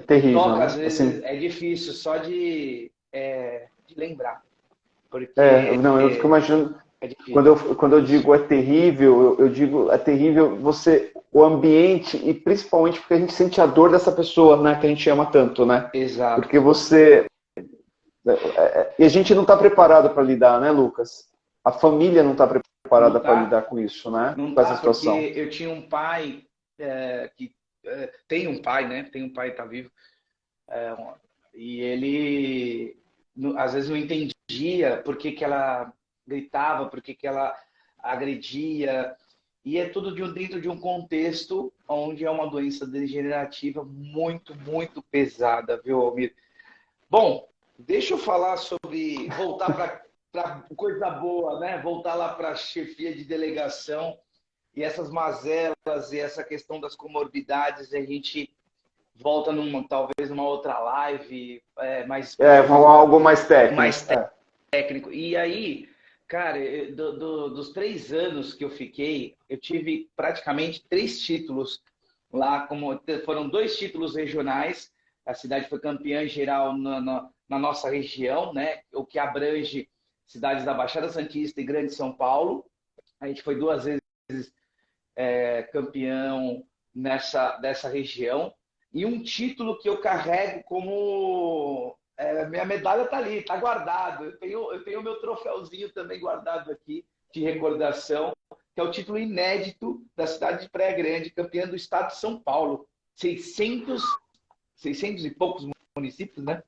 terrível, toca, às né? Assim, vezes é difícil só de lembrar, porque não, eu fico imaginando, é difícil. quando eu digo é terrível, eu digo é terrível você, o ambiente, e principalmente porque a gente sente a dor dessa pessoa, né, que a gente ama tanto, né? Porque Exato. você. E a gente não está preparado para lidar, né, Lucas? A família não está Não preparada para tá, lidar com isso, né? não Com essa tá, porque situação. eu tinha um pai que tem um pai, né? Tem um pai que tá vivo, e ele às vezes não entendia por que que ela gritava, por que que ela agredia. E é tudo dentro de um contexto onde é uma doença degenerativa muito, muito pesada, viu, Almir? Bom, deixa eu falar sobre voltar para coisa boa, né? Voltar lá para a chefia de delegação e essas mazelas e essa questão das comorbidades. A gente volta talvez numa outra live mais específica, Algo mais técnico. mais técnico. E aí, cara, dos 3 anos que eu fiquei, eu tive praticamente 3 títulos lá, foram 2 títulos regionais. A cidade foi campeã geral na nossa região, né? O que abrange cidades da Baixada Santista e Grande São Paulo. A gente foi 2 vezes campeão dessa região. E um título que eu carrego como minha medalha está ali, está guardado. Eu tenho o meu troféuzinho também guardado aqui, de recordação, que é o título inédito da cidade de Praia Grande, campeã do estado de São Paulo. 600 e poucos municípios, né?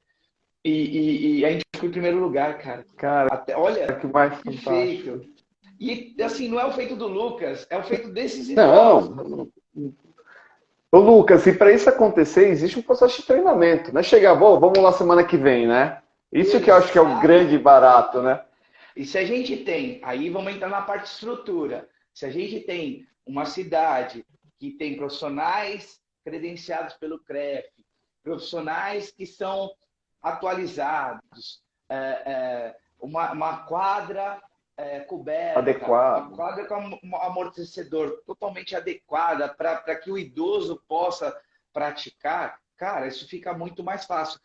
E a gente ficou em primeiro lugar, cara. Cara, Até, olha, que mais que fantástico. feito. E assim, não é o feito do Lucas, é o feito desses idosos. Não, ô Lucas, e para isso acontecer, existe um processo de treinamento, né? Chegar, vamos lá semana que vem, né? Isso que eu acho que é o grande Exato. barato, né? E se a gente tem, aí vamos entrar na parte de estrutura. Se a gente tem uma cidade que tem profissionais credenciados pelo CREF, profissionais que são atualizados, uma quadra coberta, uma Adequado. quadra com amortecedor totalmente adequada para que o idoso possa praticar, cara, isso fica muito mais fácil.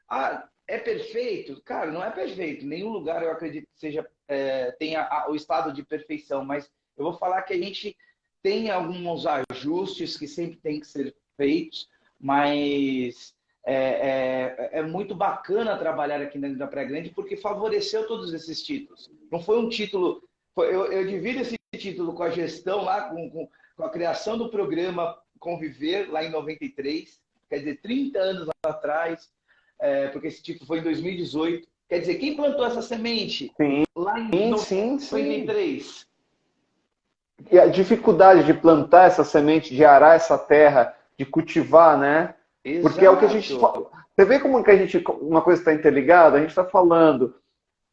Ah, é perfeito? Cara, não é perfeito. Nenhum lugar eu acredito que seja tenha o estado de perfeição, mas eu vou falar que a gente tem alguns ajustes que sempre tem que ser feitos, mas é muito bacana trabalhar aqui dentro da Praia Grande porque favoreceu todos esses títulos. Não foi um título. Eu divido esse título com a gestão lá, com a criação do programa Conviver, lá em 93, quer dizer, 30 anos atrás, porque esse título foi em 2018. Quer dizer, quem plantou essa semente lá em Sim, sim, sim. 93? E a dificuldade de plantar essa semente, de arar essa terra, de cultivar, né? Porque é o que a gente Exato. fala. Você vê como que a gente, uma coisa está interligada? A gente está falando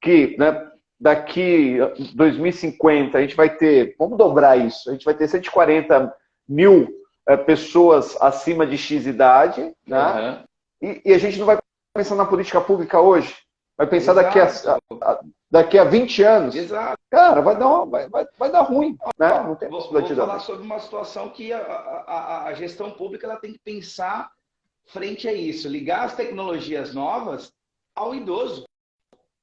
que, né, daqui 2050 a gente vai ter, vamos dobrar isso, a gente vai ter 140 mil pessoas acima de X idade, né? Uhum. E a gente não vai pensar na política pública hoje, vai pensar Exato. daqui a 20 anos. Exato. Cara, vai dar ruim, né? Ó, Não tem vou possibilidade de dar falar ruim. sobre uma situação que a gestão pública ela tem que pensar frente a isso, ligar as tecnologias novas ao idoso,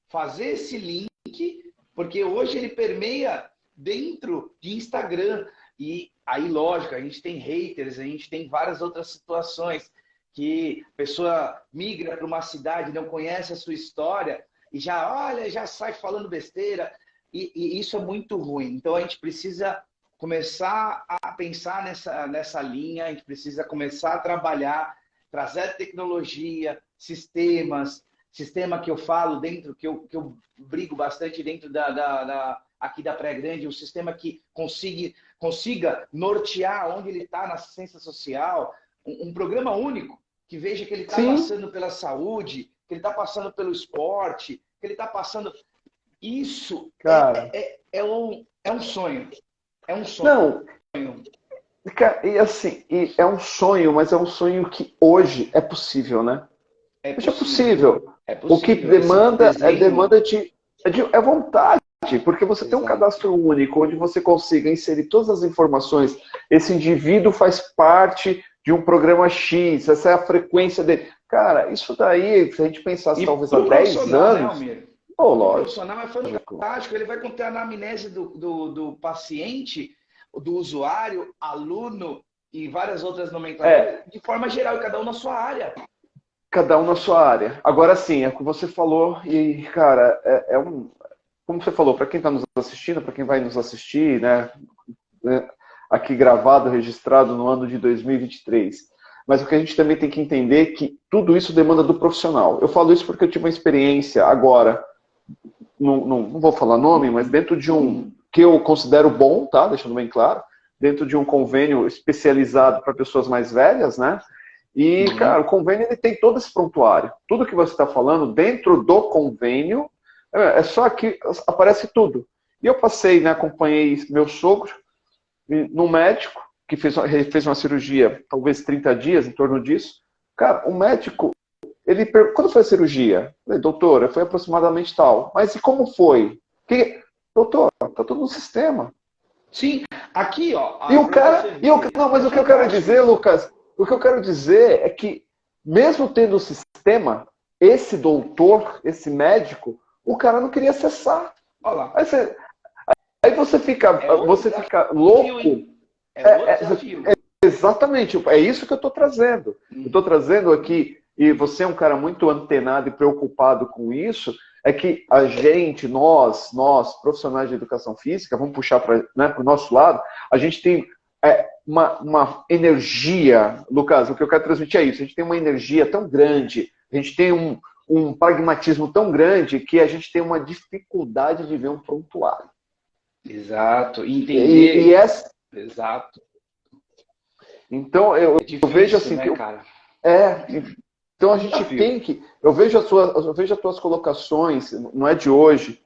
fazer esse link, porque hoje ele permeia dentro de Instagram. E aí, lógico, a gente tem haters, a gente tem várias outras situações que a pessoa migra para uma cidade, não conhece a sua história e já, olha, já sai falando besteira. E isso é muito ruim. Então, a gente precisa começar a pensar nessa linha, a gente precisa começar a trabalhar, trazer tecnologia, sistema que eu falo dentro, que eu brigo bastante dentro aqui da Praia Grande, um sistema que consiga nortear onde ele está na assistência social, um programa único, que veja que ele está Sim, passando pela saúde, que ele está passando pelo esporte, que ele está passando. Isso cara. é um sonho. É um sonho. Não, e assim, e é um sonho, mas é um sonho que hoje é possível, né? É Hoje é possível. possível. É O que possível. Esse demanda é desenho. demanda é vontade, porque você tem um Exato. cadastro único onde você consiga inserir todas as informações. Esse indivíduo faz parte de um programa X, essa é a frequência dele. Cara, isso daí, se a gente pensasse E talvez há para o 10 profissional, né, anos, Almir? pô, Para o lógico. profissional é fantástico. Ele vai conter a anamnese do paciente, do usuário, aluno e várias outras nomenclaturas É, de forma geral, e cada um na sua área. cada um na sua área. Agora sim, é o que você falou, e, cara, como você falou, para quem está nos assistindo, para quem vai nos assistir, né, aqui gravado, registrado no ano de 2023. Mas o que a gente também tem que entender é que tudo isso demanda do profissional. Eu falo isso porque eu tive uma experiência agora, não vou falar nome, mas dentro de um que eu considero bom, tá? Deixando bem claro, dentro de um convênio especializado para pessoas mais velhas, né? E, cara, o convênio ele tem todo esse prontuário. Tudo que você está falando dentro do convênio, é só que aparece tudo. E eu passei, né, acompanhei meu sogro num médico que fez uma cirurgia, talvez 30 dias, em torno disso. Cara, o médico, quando foi a cirurgia? Eu falei, doutora, foi aproximadamente tal. Mas e como foi? Doutor, tá tudo no sistema. Sim, aqui, ó, E o para cara, você ver, não, é mas o que eu quero fantástico dizer, isso. Lucas, o que eu quero dizer é que, mesmo tendo o sistema, esse doutor, esse médico, o cara não queria acessar. Olha lá, Aí você, aí é outro você fica desafio, louco. hein? É outro É, desafio. exatamente, é isso que eu estou trazendo. Eu estou Uhum. trazendo aqui, e você é um cara muito antenado e preocupado com isso, é que a gente, nós profissionais de educação física, vamos puxar para, né, o nosso lado, a gente tem uma energia, Lucas, o que eu quero transmitir é isso, a gente tem uma energia tão grande, a gente tem um pragmatismo tão grande que a gente tem uma dificuldade de ver um prontuário. Exato, entender. Exato. Então, eu vejo assim, né, cara? Então a gente tem que. Eu vejo as tuas colocações, não é de hoje.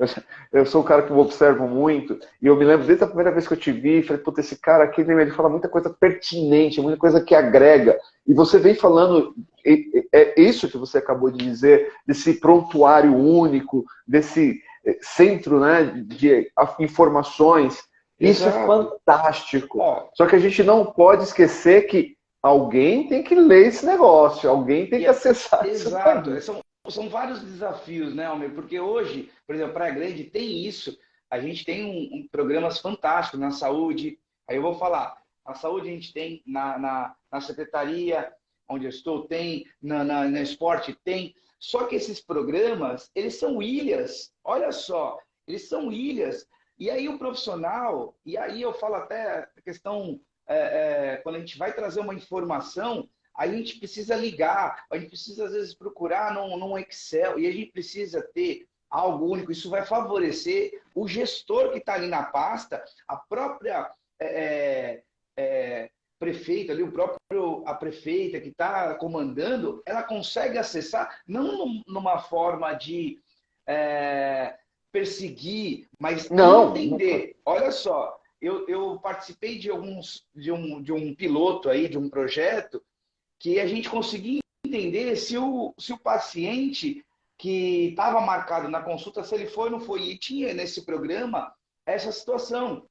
Eu sou um cara que eu observo muito, e eu me lembro desde a primeira vez que eu te vi, falei, puta, esse cara aqui, ele fala muita coisa pertinente, muita coisa que agrega. E você vem falando, é isso que você acabou de dizer, desse prontuário único, desse centro, né, de informações. Isso é fantástico. Só que a gente não pode esquecer que alguém tem que ler esse negócio, alguém tem que acessar isso. Exato. São vários desafios, né, Almir? Porque hoje, por exemplo, Praia Grande tem isso. A gente tem programas fantásticos na saúde. Aí eu vou falar, na saúde a gente tem, na secretaria onde eu estou, tem, no esporte tem. Só que esses programas, eles são ilhas. Olha só, eles são ilhas. E aí o profissional, e aí eu falo até a questão... quando a gente vai trazer uma informação, a gente precisa ligar, a gente precisa às vezes procurar num Excel, e a gente precisa ter algo único. Isso vai favorecer o gestor que está ali na pasta, a própria prefeita ali, a prefeita que está comandando, ela consegue acessar, não numa forma de perseguir, mas entender. Olha só, eu participei de um piloto aí, de um projeto, que a gente conseguia entender se o paciente que estava marcado na consulta, se ele foi ou não foi. E tinha nesse programa essa situação.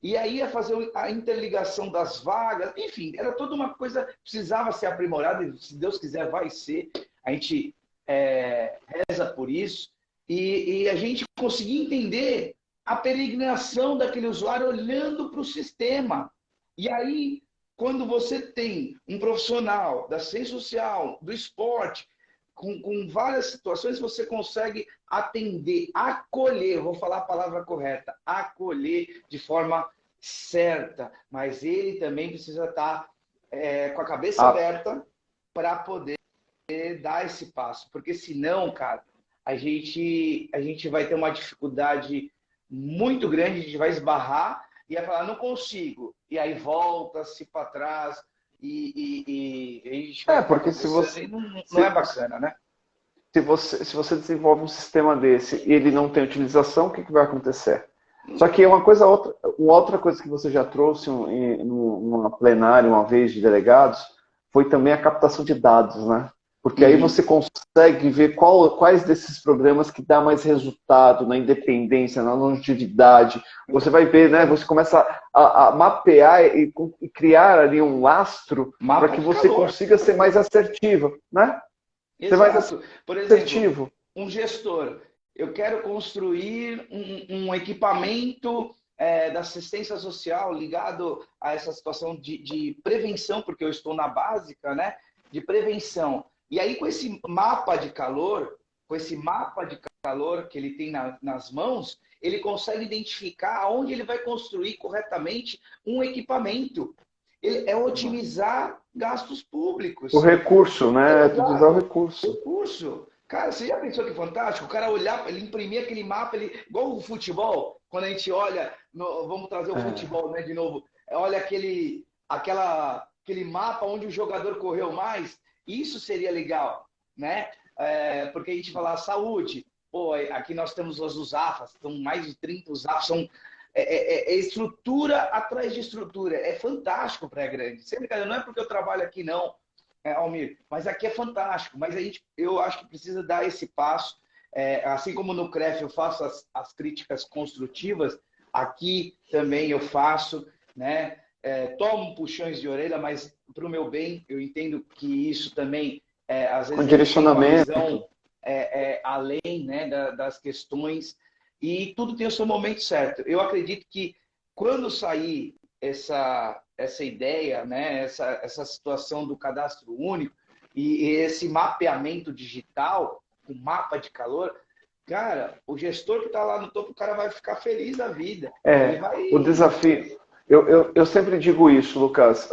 E aí ia fazer a interligação das vagas, enfim, era toda uma coisa que precisava ser aprimorada, e se Deus quiser vai ser. A gente reza por isso. E a gente conseguia entender a peregrinação daquele usuário olhando para o sistema. E aí, quando você tem um profissional da ciência social, do esporte, com várias situações, você consegue atender, acolher, vou falar a palavra correta, acolher de forma certa. Mas ele também precisa estar com a cabeça aberta para poder dar esse passo. Porque senão, cara, a gente vai ter uma dificuldade muito grande, a gente vai esbarrar e vai falar, não consigo. E aí volta-se para trás e a gente vai porque se você... Não é bacana, né? Se você desenvolve um sistema desse e ele não tem utilização, o que vai acontecer? Só que uma outra coisa que você já trouxe numa plenária uma vez de delegados foi também a captação de dados, né? Porque aí você consegue ver quais desses programas que dá mais resultado na independência, na longevidade. Você vai ver, né? Você começa a mapear e criar ali um lastro para que você consiga ser mais assertivo, né? Exato. Por exemplo, um gestor. Eu quero construir um equipamento da assistência social ligado a essa situação de prevenção, porque eu estou na básica, né? De prevenção. E aí, com esse mapa de calor, que ele tem nas mãos, ele consegue identificar aonde ele vai construir corretamente um equipamento. É otimizar gastos públicos. O recurso, né? Utilizar o recurso. Cara, você já pensou que fantástico? O cara olhar, ele imprimir aquele mapa, igual o futebol, quando a gente olha, vamos trazer o futebol, né, de novo, olha aquele mapa onde o jogador correu mais. Isso seria legal, né? Porque a gente fala saúde. Pô, aqui nós temos as USAFAs, são mais de 30 USAFAs, são estrutura atrás de estrutura. É fantástico Praia Grande. Sempre, cara, não é porque eu trabalho aqui, não, Almir, mas aqui é fantástico. Mas eu acho que precisa dar esse passo. Assim como no CREF eu faço as críticas construtivas, aqui também eu faço, né? Tomo puxões de orelha, mas para o meu bem, eu entendo que isso também, às vezes, com direcionamento, tem uma visão além, né, das questões, e tudo tem o seu momento certo. Eu acredito que quando sair essa ideia, né, essa situação do cadastro único e esse mapeamento digital, o mapa de calor, cara, o gestor que está lá no topo, o cara vai ficar feliz da vida. O desafio... Eu sempre digo isso, Lucas.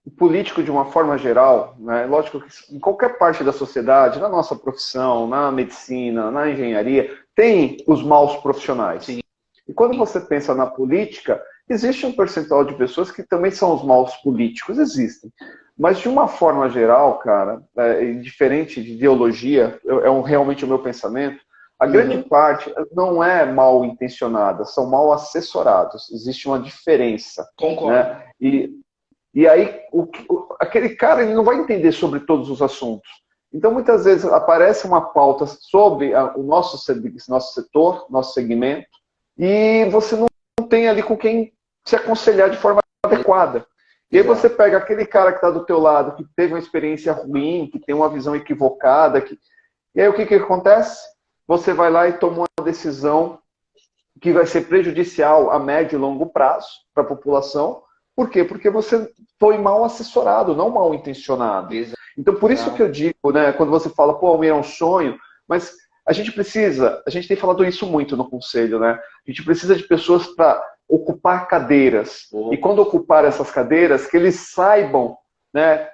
o político, de uma forma geral, né, lógico que em qualquer parte da sociedade, na nossa profissão, na medicina, na engenharia, tem os maus profissionais. Sim. E quando você pensa na política, existe um percentual de pessoas que também são os maus políticos, existem. Mas de uma forma geral, cara, diferente de ideologia, realmente o meu pensamento, a grande parte não é mal intencionada, são mal assessorados. Existe uma diferença. Concordo. Né? E aí, aquele cara ele não vai entender sobre todos os assuntos. Então, muitas vezes, aparece uma pauta sobre o nosso setor, nosso segmento, e você não tem ali com quem se aconselhar de forma adequada. E aí você pega aquele cara que está do teu lado, que teve uma experiência ruim, que tem uma visão equivocada. E aí o que acontece? Você vai lá e toma uma decisão que vai ser prejudicial a médio e longo prazo para a população. Por quê? Porque você foi mal assessorado, não mal intencionado. Então, por isso que eu digo, né, quando você fala, pô, Almir, é um sonho, mas a gente tem falado isso muito no conselho, né? A gente precisa de pessoas para ocupar cadeiras. E quando ocupar essas cadeiras, que eles saibam, né,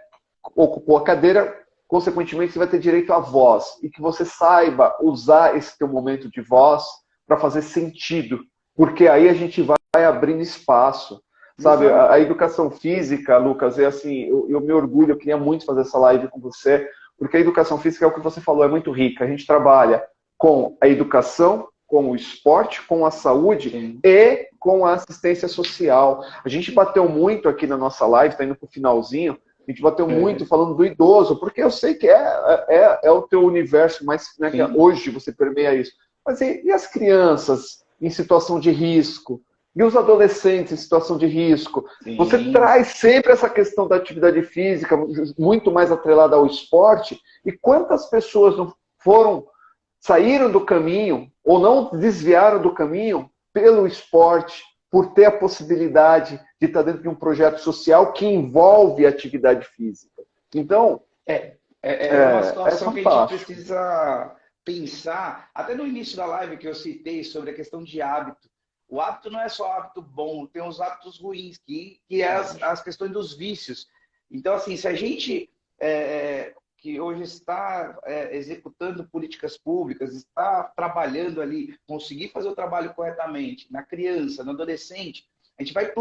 ocupou a cadeira, consequentemente você vai ter direito à voz. E que você saiba usar esse teu momento de voz para fazer sentido. Porque aí a gente vai abrindo espaço. Sabe, a educação física, Lucas, é assim, eu me orgulho, eu queria muito fazer essa live com você, porque a educação física é o que você falou, é muito rica. A gente trabalha com a educação, com o esporte, com a saúde e com a assistência social. A gente bateu muito aqui na nossa live, está indo para o finalzinho, a gente bateu muito falando do idoso, porque eu sei que é o teu universo, mas né, que hoje você permeia isso. Mas e as crianças em situação de risco? E os adolescentes em situação de risco? Você traz sempre essa questão da atividade física, muito mais atrelada ao esporte, e quantas pessoas não saíram do caminho, ou não desviaram do caminho, pelo esporte, por ter a possibilidade de estar dentro de um projeto social que envolve atividade física. Então, é uma situação que a gente precisa pensar, até no início da live que eu citei sobre a questão de hábito. O hábito não é só hábito bom, tem os hábitos ruins, que é as questões dos vícios. Então, assim, se a gente que hoje está executando políticas públicas, está trabalhando ali, conseguir fazer o trabalho corretamente, na criança, no adolescente, a gente vai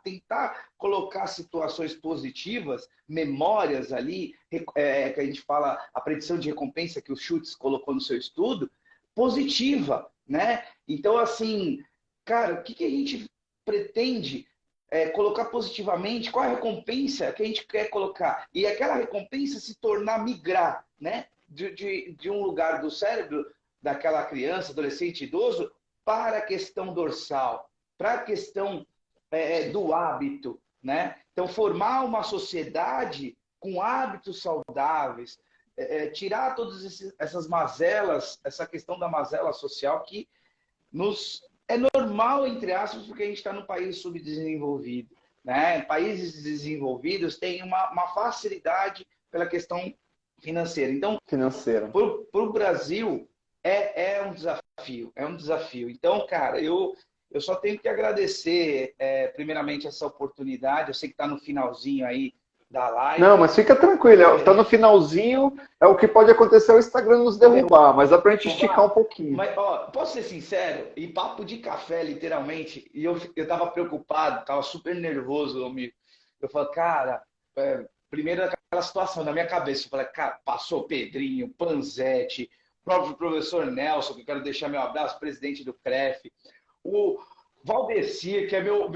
tentar colocar situações positivas, memórias ali, que a gente fala, a predição de recompensa que o Schultz colocou no seu estudo, positiva, né? Então, assim, cara, o que a gente pretende colocar positivamente? Qual a recompensa que a gente quer colocar? E aquela recompensa se tornar migrar, né? De um lugar do cérebro daquela criança, adolescente, idoso, para a questão dorsal, para a questão do hábito, né? Então, formar uma sociedade com hábitos saudáveis, tirar todas essas mazelas, essa questão da mazela social que é normal, entre aspas, porque a gente está num país subdesenvolvido. Né? Países desenvolvidos têm uma facilidade pela questão financeira. Então, para o Brasil, é um desafio. Então, cara, eu só tenho que agradecer, primeiramente, essa oportunidade. Eu sei que está no finalzinho aí da live. Não, mas fica tranquilo, está no finalzinho, o que pode acontecer é o Instagram nos derrubar, mas dá pra gente esticar um pouquinho. Mas, ó, posso ser sincero? Em papo de café, literalmente, e eu tava preocupado, tava super nervoso, amigo. Eu falei, cara, primeiro aquela situação na minha cabeça, eu falei, cara, passou o Pedrinho, Panzetti, o próprio professor Nelson, que eu quero deixar meu abraço, presidente do CREF, o Valdecir, que é meu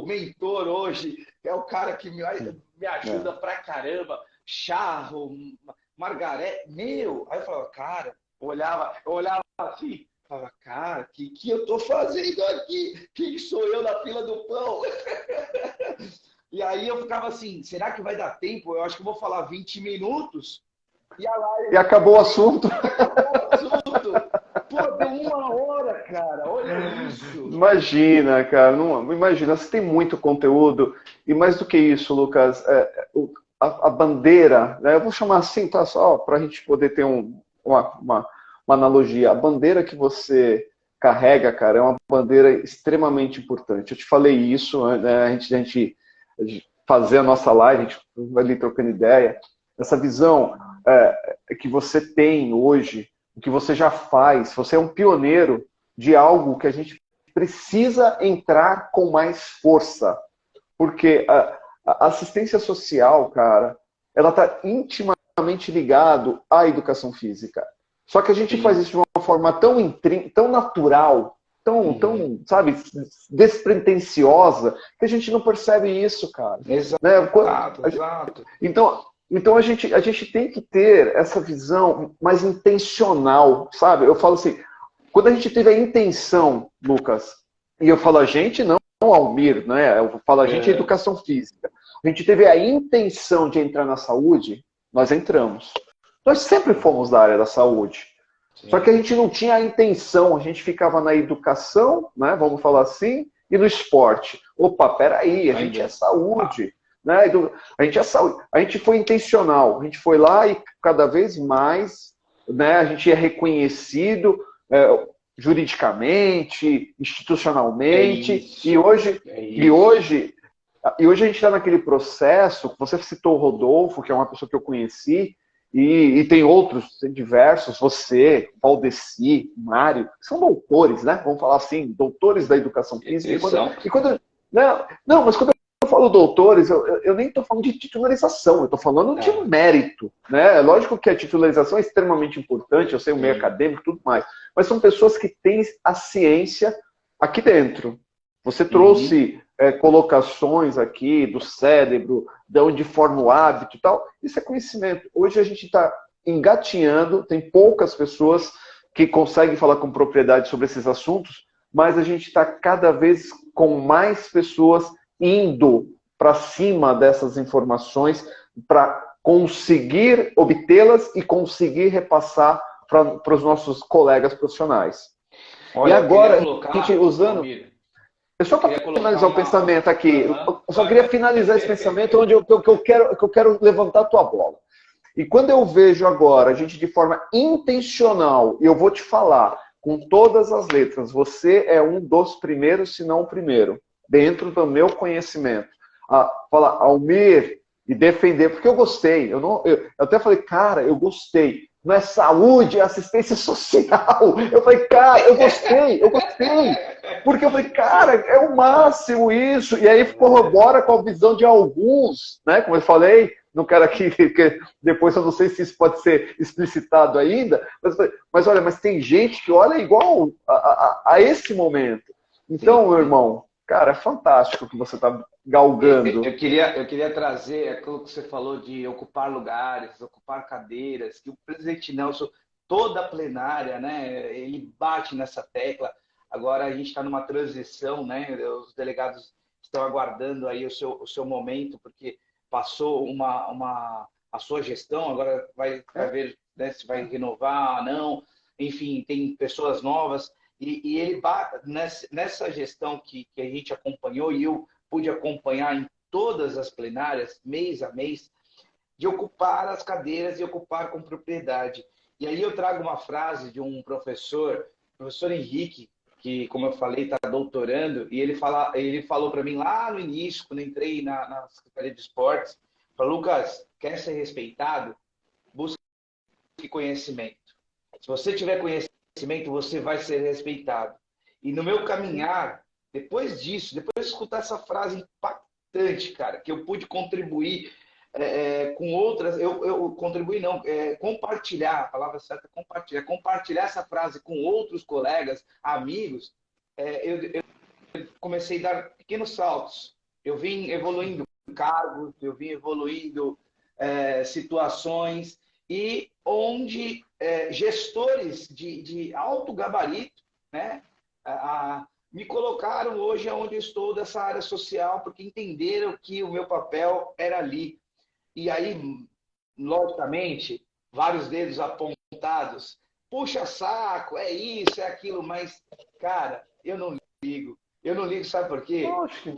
mentor hoje, é o cara que me ajuda pra caramba, Charro, Margaré, aí eu falava, cara, eu olhava assim, falava, cara, que eu tô fazendo aqui? Quem sou eu na fila do pão? E aí eu ficava assim, será que vai dar tempo? Eu acho que eu vou falar 20 minutos e acabou o assunto. Pô, deu 1 hora, cara. Olha isso. Imagina, cara. Imagina, você tem muito conteúdo. E mais do que isso, Lucas, a bandeira, né, eu vou chamar assim, tá? Só para a gente poder ter uma analogia. A bandeira que você carrega, cara, é uma bandeira extremamente importante. Eu te falei isso, né, fazer a nossa live, a gente vai ali trocando ideia, essa visão que você tem hoje, o que você já faz, você é um pioneiro de algo que a gente precisa entrar com mais força. Porque a assistência social, cara, ela está intimamente ligado à educação física. Só que a gente faz isso de uma forma tão natural, tão, sabe, despretensiosa, que a gente não percebe isso, cara. Exato, né? exato. Então a gente tem que ter essa visão mais intencional, sabe? Eu falo assim, quando a gente teve a intenção, Lucas, e eu falo a gente, não Almir, né? Eu falo a gente, educação física. A gente teve a intenção de entrar na saúde, nós entramos. Nós sempre fomos da área da saúde. Sim. Só que a gente não tinha a intenção, a gente ficava na educação, né? Vamos falar assim, e no esporte. Opa, peraí, a gente é saúde. Né? A gente é saúde. A gente foi intencional, a gente foi lá e cada vez mais, né? A gente é reconhecido juridicamente, institucionalmente, e hoje a gente está naquele processo. Você citou o Rodolfo, que é uma pessoa que eu conheci, e tem outros, tem diversos, você, Valdeci, Mário, são doutores, né? Vamos falar assim, doutores da educação física. Mas quando eu falo doutores, eu nem estou falando de titularização, eu estou falando de mérito. Né? É lógico que a titularização é extremamente importante, eu sei o meio acadêmico e tudo mais, mas são pessoas que têm a ciência aqui dentro. Você trouxe colocações aqui do cérebro, de onde forma o hábito e tal. Isso é conhecimento. Hoje a gente está engatinhando, tem poucas pessoas que conseguem falar com propriedade sobre esses assuntos, mas a gente está cada vez com mais pessoas indo para cima dessas informações para conseguir obtê-las e conseguir repassar para os nossos colegas profissionais. Olha, e agora, colocar, a gente usando... Só para finalizar o pensamento aqui, eu só queria finalizar esse pensamento onde eu quero levantar a tua bola. E quando eu vejo agora a gente de forma intencional, e eu vou te falar com todas as letras, você é um dos primeiros, se não o primeiro, dentro do meu conhecimento, a falar Almir e defender, porque eu gostei. Eu até falei, cara, eu gostei. Não é saúde, é assistência social. Eu falei, cara, eu gostei. Porque eu falei, cara, é o máximo isso. E aí corrobora com a visão de alguns, né? Como eu falei, não quero aqui, que depois eu não sei se isso pode ser explicitado ainda, mas olha, mas tem gente que olha igual a esse momento. Então, meu irmão, cara, é fantástico que você está galgando. Eu queria trazer aquilo que você falou de ocupar lugares, ocupar cadeiras, que o presidente Nelson, toda a plenária, né, ele bate nessa tecla. Agora a gente está numa transição, né, os delegados estão aguardando aí o seu momento, porque passou a sua gestão, agora vai ver, né, se vai renovar, não. Enfim, tem pessoas novas. E ele, nessa gestão que a gente acompanhou, e eu pude acompanhar em todas as plenárias, mês a mês, de ocupar as cadeiras e ocupar com propriedade. E aí eu trago uma frase de um professor Henrique, que, como eu falei, está doutorando, e ele falou para mim lá no início, quando entrei na Secretaria de Esportes, falou: Lucas, quer ser respeitado? Busque conhecimento. Se você tiver conhecimento, você vai ser respeitado. E no meu caminhar, depois disso, depois de escutar essa frase impactante, cara, que eu pude contribuir com outras, eu contribuí não, compartilhar, a palavra certa é compartilhar essa frase com outros colegas, amigos, eu comecei a dar pequenos saltos. Eu vim evoluindo cargos, eu vim evoluindo situações, e onde gestores de alto gabarito, né, me colocaram hoje onde eu estou dessa área social, porque entenderam que o meu papel era ali. E aí, logicamente, vários dedos apontados, puxa saco, é isso, é aquilo, mas, cara, eu não ligo. Eu não ligo, sabe por quê?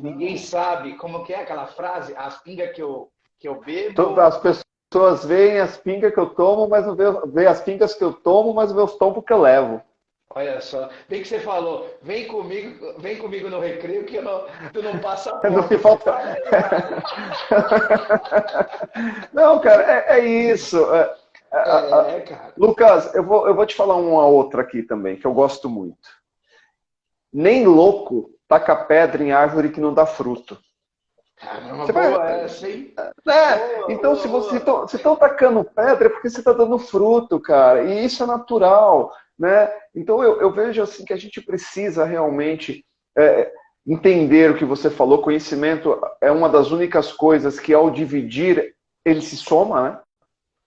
Ninguém sabe como que é aquela frase, as pingas que eu bebo... As pessoas veem as pingas que eu tomo, mas não veem as pingas que eu tomo, mas não veem os tombos que eu levo. Olha só, bem que você falou, vem comigo no recreio que tu não passa Não fome. me falta. Não, cara, é isso. É, cara. Lucas, eu vou te falar uma outra aqui também, que eu gosto muito. Nem louco taca pedra em árvore que não dá fruto. Caramba, Você vai, boa essa, hein? Boa, então, boa, se você boa. estão tacando pedra, é porque você está dando fruto, cara. E isso é natural, né? Então, eu vejo assim que a gente precisa realmente é, entender o que você falou. Conhecimento é uma das únicas coisas que, ao dividir, ele se soma, né? Sim,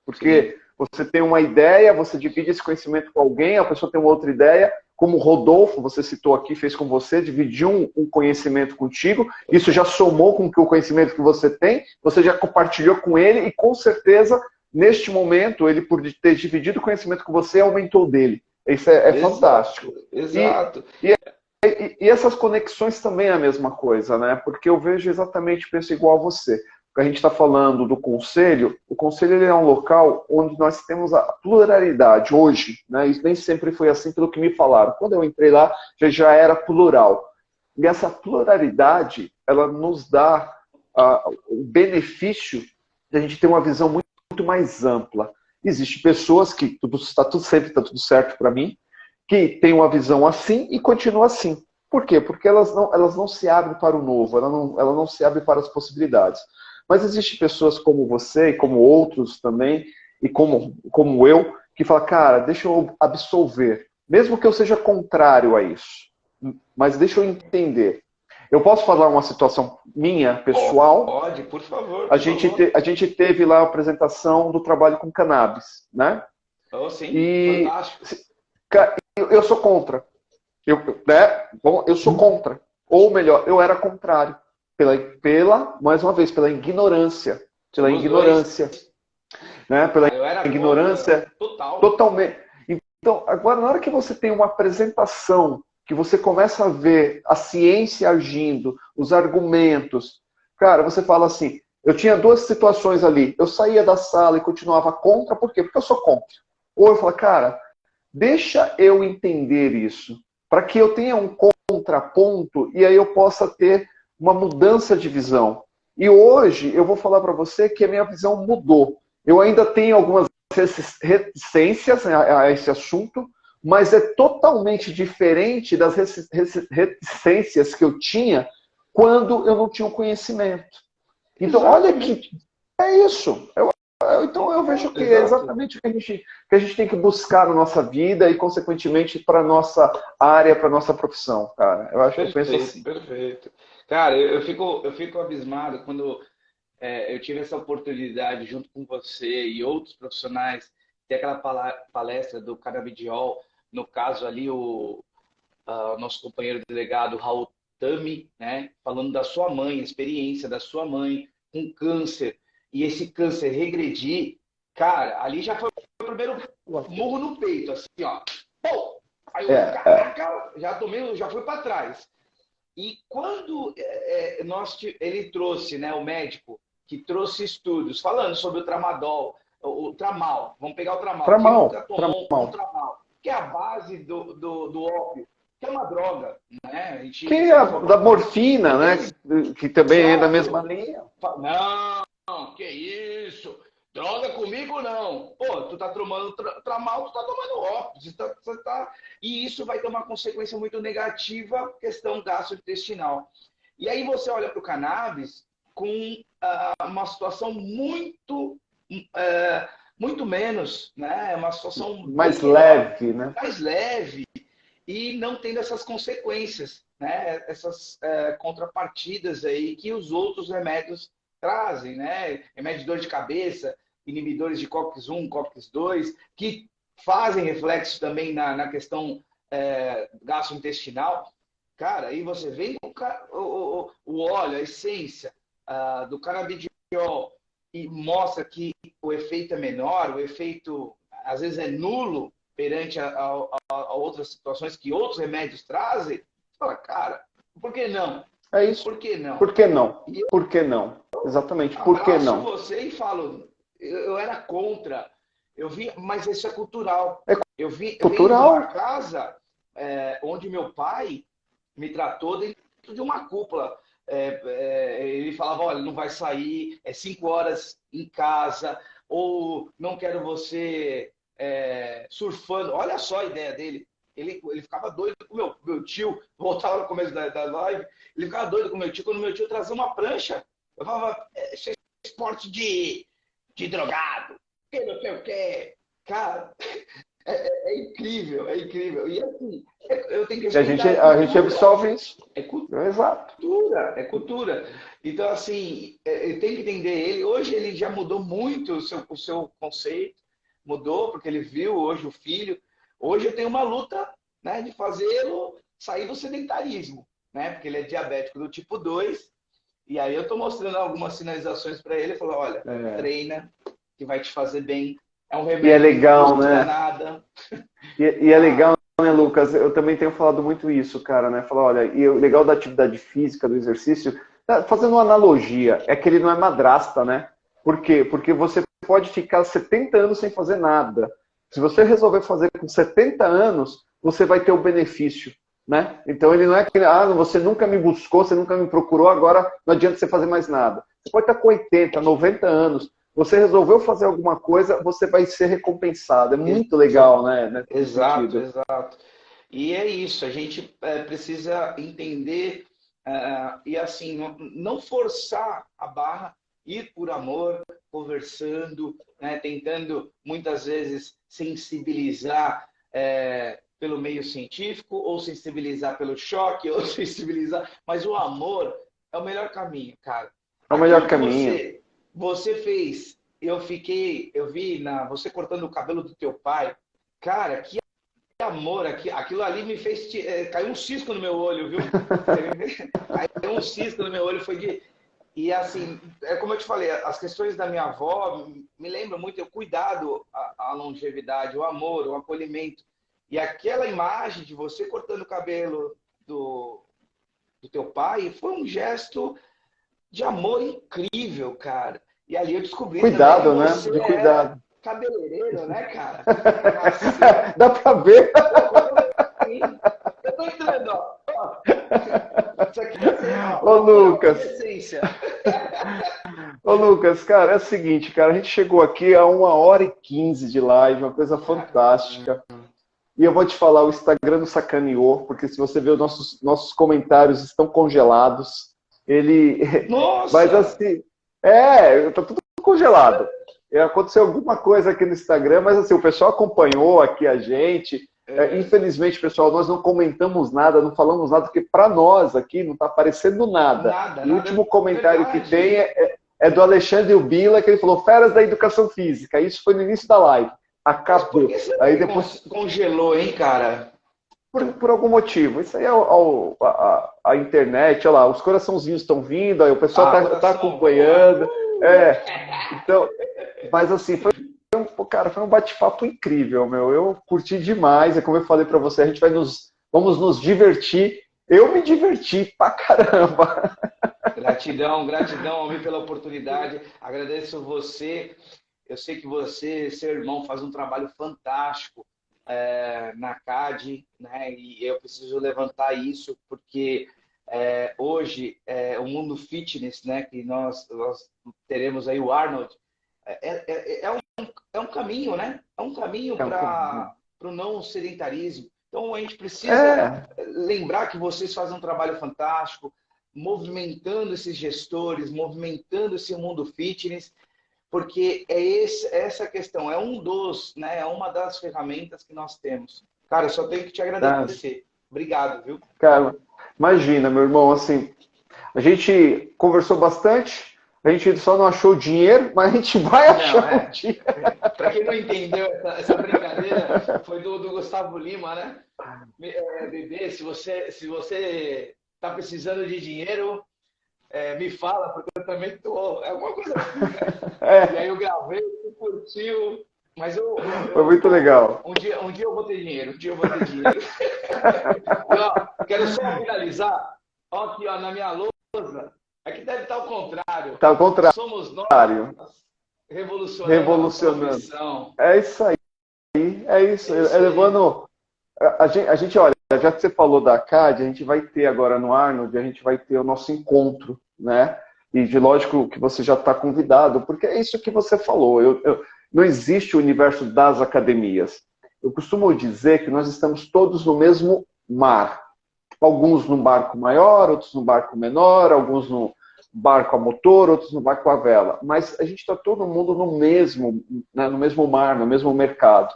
Porque você tem uma ideia, você divide esse conhecimento com alguém, a pessoa tem uma outra ideia, como o Rodolfo, você citou aqui, fez com você, dividiu um conhecimento contigo, isso já somou com que o conhecimento que você tem, você já compartilhou com ele e com certeza, neste momento, ele por ter dividido o conhecimento com você, aumentou o dele. Isso é fantástico. exato, E, exato. e essas conexões também é a mesma coisa, né? Porque eu vejo exatamente, penso igual a você. A gente está falando do conselho, o conselho ele é um local onde nós temos a pluralidade hoje, né? Isso nem sempre foi assim pelo que me falaram. Quando eu entrei lá, já era plural. E essa pluralidade, ela nos dá o benefício de a gente ter uma visão muito mais ampla. Existem pessoas que sempre está tudo certo para mim, que têm uma visão assim e continua assim. Por quê? Porque elas não se abrem para o novo, ela não se abre para as possibilidades. Mas existem pessoas como você e como outros também, e como eu, que falam, cara, deixa eu absolver. Mesmo que eu seja contrário a isso. Mas deixa eu entender. Eu posso falar uma situação minha, pessoal. Pode, por favor, A por gente, favor. a gente teve lá a apresentação do trabalho com cannabis, né? Oh, sim, E fantástico. eu sou contra. Bom, eu sou contra. Ou melhor, eu era contrário. Mais uma vez, pela ignorância. Pela Somos dois. ignorância. Né? Pela Cara, eu era contra ignorância total. totalmente. Então, agora, na hora que você tem uma apresentação, que você começa a ver a ciência agindo, os argumentos, cara, você fala assim, eu tinha duas situações ali. Eu saía da sala e continuava contra, por quê? Porque eu sou contra. Ou eu falo, cara, deixa eu entender isso, para que eu tenha um contraponto e aí eu possa ter uma mudança de visão. E hoje eu vou falar para você que a minha visão mudou. Eu ainda tenho algumas reticências a esse assunto, mas é totalmente diferente das reticências que eu tinha quando eu não tinha o conhecimento. Então, olha Exatamente. que é isso. Então eu vejo que é Exato. exatamente o que a gente tem que buscar na nossa vida e, consequentemente, para a nossa área, para a nossa profissão, cara. Eu penso Perfeito, assim. perfeito. Cara, eu fico abismado quando eu tive essa oportunidade, junto com você e outros profissionais, ter aquela palestra do canabidiol, no caso ali, o nosso companheiro delegado Raul Tami, né, falando da sua mãe, a experiência da sua mãe com câncer, e esse câncer regredir, cara, ali já foi o primeiro murro no peito, assim, ó. Pô! Aí eu, É, caraca, já tomei, já fui para trás. E quando ele trouxe, né, o médico, que trouxe estudos falando sobre o tramadol, o tramal, vamos pegar o tramal, quem nunca tramal, tomou um tramal. tramal, que é a base do ópio, que é uma droga, né? A Que gente é tem da informação. morfina, né? Eles, Que também é da mesma exato, linha. não, que isso? Droga comigo não. Pô, tu tá tomando tramal, tu tá tomando ópio. E isso vai ter uma consequência muito negativa, questão gastrointestinal. E aí você olha para o cannabis com uma situação muito menos, né? Uma situação bem Mais melhor, leve, né? mais leve e não tendo essas consequências, né? Essas contrapartidas aí que os outros remédios trazem, né? Remédio de dor de cabeça, inibidores de COX-1, COX-2, que fazem reflexo também na questão gastrointestinal. Cara, aí você vem com o óleo, a essência do canabidiol e mostra que o efeito é menor, o efeito às vezes é nulo perante a outras situações que outros remédios trazem, você fala, cara, por que não? É isso. Por que não? Por que não? E Por que não? Exatamente. eu Por que abraço não? você e falo, eu era contra, eu vi, mas isso é cultural. É Eu venho de uma cultural. casa onde meu pai me tratou dentro de uma cúpula. Ele falava, olha, não vai sair, 5 horas em casa, ou não quero você surfando. Olha só a ideia dele. Ele ficava doido com meu tio, voltava no começo da live, ele ficava doido com meu tio, quando meu tio trazia uma prancha. Eu falava, isso é esporte de drogado, que não sei o quê. Cara, é incrível, é incrível. E assim, eu tenho que E respeitar a gente absorve isso. É Exato. cultura, é cultura. Então, assim, eu tenho que entender ele. Hoje ele já mudou muito o seu conceito, mudou, porque ele viu hoje o filho. Hoje eu tenho uma luta, né, de fazê-lo sair do sedentarismo, né? Porque ele é diabético do tipo 2. E aí eu estou mostrando algumas sinalizações para ele. Eu falo, olha, treina, que vai te fazer bem. É um E é remédio que legal, não custa né? nada. E é legal, né, Lucas? Eu também tenho falado muito isso, cara, né? Falar, olha, e o legal da atividade física, do exercício, fazendo uma analogia, é que ele não é madrasta, né? Por quê? Porque você pode ficar 70 anos sem fazer nada. Se você resolver fazer com 70 anos, você vai ter o benefício, né? Então ele não é aquele, você nunca me buscou, você nunca me procurou, agora não adianta você fazer mais nada. Você pode estar com 80, 90 anos, você resolveu fazer alguma coisa, você vai ser recompensado. É muito legal, né? Nesse Exato, sentido. exato. E é isso, a gente precisa entender e assim, não forçar a barra, ir por amor, conversando, né, tentando muitas vezes sensibilizar pelo meio científico, ou sensibilizar pelo choque, ou sensibilizar, mas o amor é o melhor caminho, cara. É o melhor Aquilo que caminho. você fez, eu vi você cortando o cabelo do teu pai, cara, que amor, aquilo ali me fez. Caiu um cisco no meu olho, viu? Caiu um cisco no meu olho, foi de. E assim, como eu te falei, as questões da minha avó me lembram muito o cuidado, a longevidade, o amor, o acolhimento. E aquela imagem de você cortando o cabelo do teu pai foi um gesto de amor incrível, cara. E ali eu descobri também que Cuidado, né? você De é cuidado. cabeleireiro, né, cara? Cacete. Dá pra ver. Eu tô entrando, ó. Isso aqui é, Ô, natural, Lucas. de essência. Ô, Lucas, cara, é o seguinte, cara, a gente chegou aqui a 1h15 de live, uma coisa fantástica. E eu vou te falar, o Instagram nos sacaneou, porque se você ver, os nossos comentários estão congelados. Mas Nossa! assim, tá tudo congelado. Aconteceu alguma coisa aqui no Instagram, mas assim, o pessoal acompanhou aqui a gente. Infelizmente, pessoal, nós não comentamos nada, não falamos nada, porque para nós aqui não está aparecendo nada. Nada, E o nada. último comentário que Verdade. tem é do Alexandre Ubila, que ele falou feras da educação física. Isso foi no início da live. Mas por Acabou. que será Aí que depois, congelou, hein, cara? por algum motivo. Isso aí é a internet, olha lá, os coraçãozinhos estão vindo, aí o pessoal tá Coração, vamos lá. acompanhando. Então, mas assim, cara, foi um bate-papo incrível, meu. Eu curti demais. É como eu falei para você, a gente vamos nos divertir. Eu me diverti pra caramba. Gratidão, gratidão, Almir, pela oportunidade. Agradeço você. Eu sei que você, seu irmão, faz um trabalho fantástico na CAD, né? E eu preciso levantar isso porque hoje o mundo fitness, né? Que nós teremos aí o Arnold, é um caminho, né? É um caminho para o não sedentarismo. Então a gente precisa lembrar que vocês fazem um trabalho fantástico, movimentando esses gestores, movimentando esse mundo fitness, porque essa questão, né, é uma das ferramentas que nós temos. Cara, eu só tenho que te agradecer. Obrigado, viu? Cara, imagina, meu irmão, assim, a gente conversou bastante, a gente só não achou dinheiro, mas a gente vai achar o dinheiro. Para quem não entendeu essa brincadeira, foi do Gustavo Lima, né? Bebê, se você tá precisando de dinheiro, me fala, porque eu também tô. É alguma coisa assim, né? E aí eu gravei, tu curtiu. Mas foi muito legal. Um dia eu vou ter dinheiro, um dia eu vou ter dinheiro. E, ó, quero só finalizar. Ó, aqui, ó, na minha lousa. Aqui deve estar ao contrário. Tá ao contrário. Somos nós revolucionando. a profissão. É isso aí. É isso. É isso aí. Levando. A gente, olha. já que você falou da CAD, a gente vai ter agora no Arnold, a gente vai ter o nosso encontro, né? E de lógico que você já está convidado, porque é isso que você falou. Não existe o universo das academias. Eu costumo dizer que nós estamos todos no mesmo mar. Alguns num barco maior, outros num barco menor, alguns no barco a motor, outros no barco a vela. Mas a gente está todo mundo no mesmo, né, no mesmo mar, no mesmo mercado.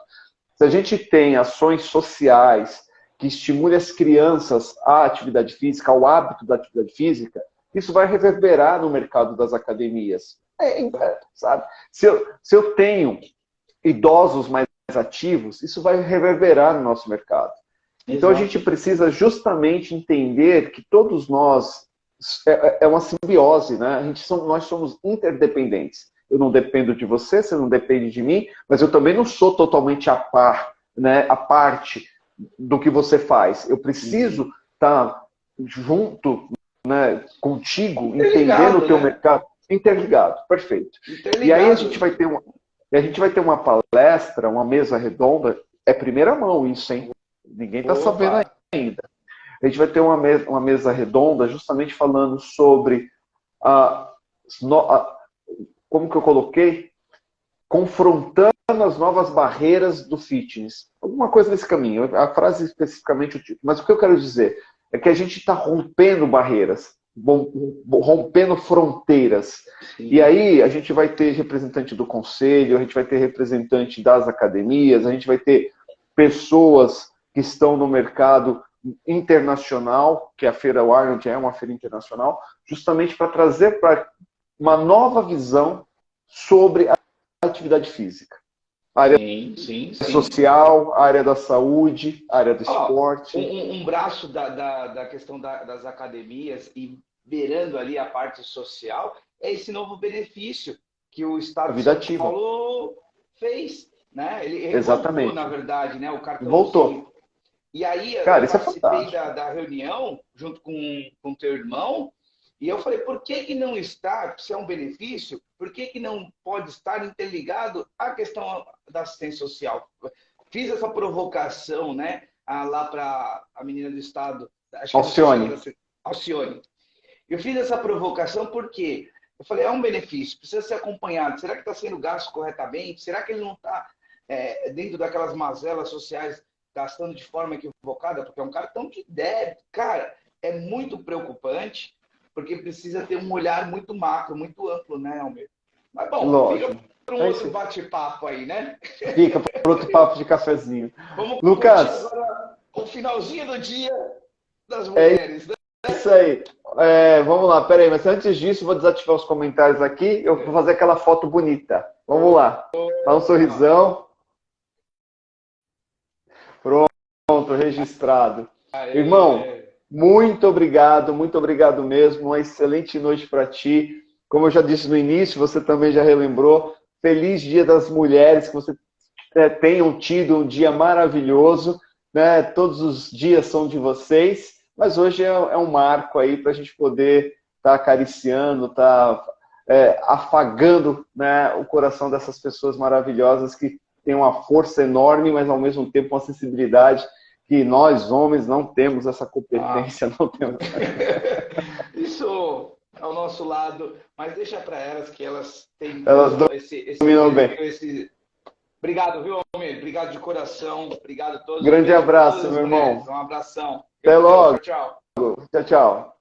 Se a gente tem ações sociais que estimulem as crianças à atividade física, ao hábito da atividade física, isso vai reverberar no mercado das academias. Sabe? Se eu tenho idosos mais ativos, isso vai reverberar no nosso mercado. Então a gente precisa justamente entender que todos nós é uma simbiose, né? Nós somos interdependentes. Eu não dependo de você, você não depende de mim, mas eu também não sou totalmente a par, né? A parte do que você faz. Eu preciso estar junto, né, contigo, entendendo o teu mercado, interligado, perfeito. E aí a gente vai ter uma palestra, uma mesa redonda, é primeira mão isso, hein? Ninguém está sabendo ainda. A gente vai ter uma mesa redonda justamente falando sobre como que eu coloquei? Confrontando as novas barreiras do fitness. Alguma coisa nesse caminho. A frase especificamente o título. Mas o que eu quero dizer é que a gente está rompendo barreiras, rompendo fronteiras. Sim. E aí a gente vai ter representante do conselho, a gente vai ter representante das academias, a gente vai ter pessoas que estão no mercado internacional, que a Feira Arnold é uma feira internacional, justamente para trazer para uma nova visão sobre a atividade física. A área social, a área da saúde, a área do esporte. Um braço da questão das academias e beirando ali a parte social é esse novo benefício que o Estado de São Paulo fez. Né? Ele Exatamente. Voltou, na verdade, né? O cartão voltou. E aí Cara, eu participei é da reunião junto com teu irmão e eu falei, por que não está, se é um benefício, por que não pode estar interligado à questão da assistência social? Fiz essa provocação, né, lá para a menina do Estado, acho que Alcione. Eu fiz essa provocação porque eu falei, é um benefício, precisa ser acompanhado. Será que está sendo gasto corretamente? Será que ele não está dentro daquelas mazelas sociais gastando de forma equivocada? Porque é um cartão de débito. Cara, é muito preocupante, porque precisa ter um olhar muito macro, muito amplo, né, Almir? Mas, bom, fica para um outro bate-papo aí, né? Fica para outro papo de cafezinho. Vamos Lucas, agora o finalzinho do dia das mulheres, né? Isso aí. Vamos lá, peraí, mas antes disso, vou desativar os comentários aqui. Eu vou fazer aquela foto bonita. Vamos lá. Dá um sorrisão. Pronto, registrado. Irmão, muito obrigado mesmo. Uma excelente noite para ti. Como eu já disse no início, você também já relembrou. Feliz Dia das Mulheres, que você tenham tido um dia maravilhoso, né? Todos os dias são de vocês, mas hoje é um marco aí para a gente poder estar acariciando, afagando, né, o coração dessas pessoas maravilhosas que têm uma força enorme, mas ao mesmo tempo uma sensibilidade que nós, homens, não temos essa competência, não temos. Isso é o nosso lado, mas deixa para elas que elas têm esse... Obrigado, viu, Almir? Obrigado de coração, obrigado a todos. Grande abraço, meu irmão. Um abração. Até logo. Tchau. Tchau, tchau.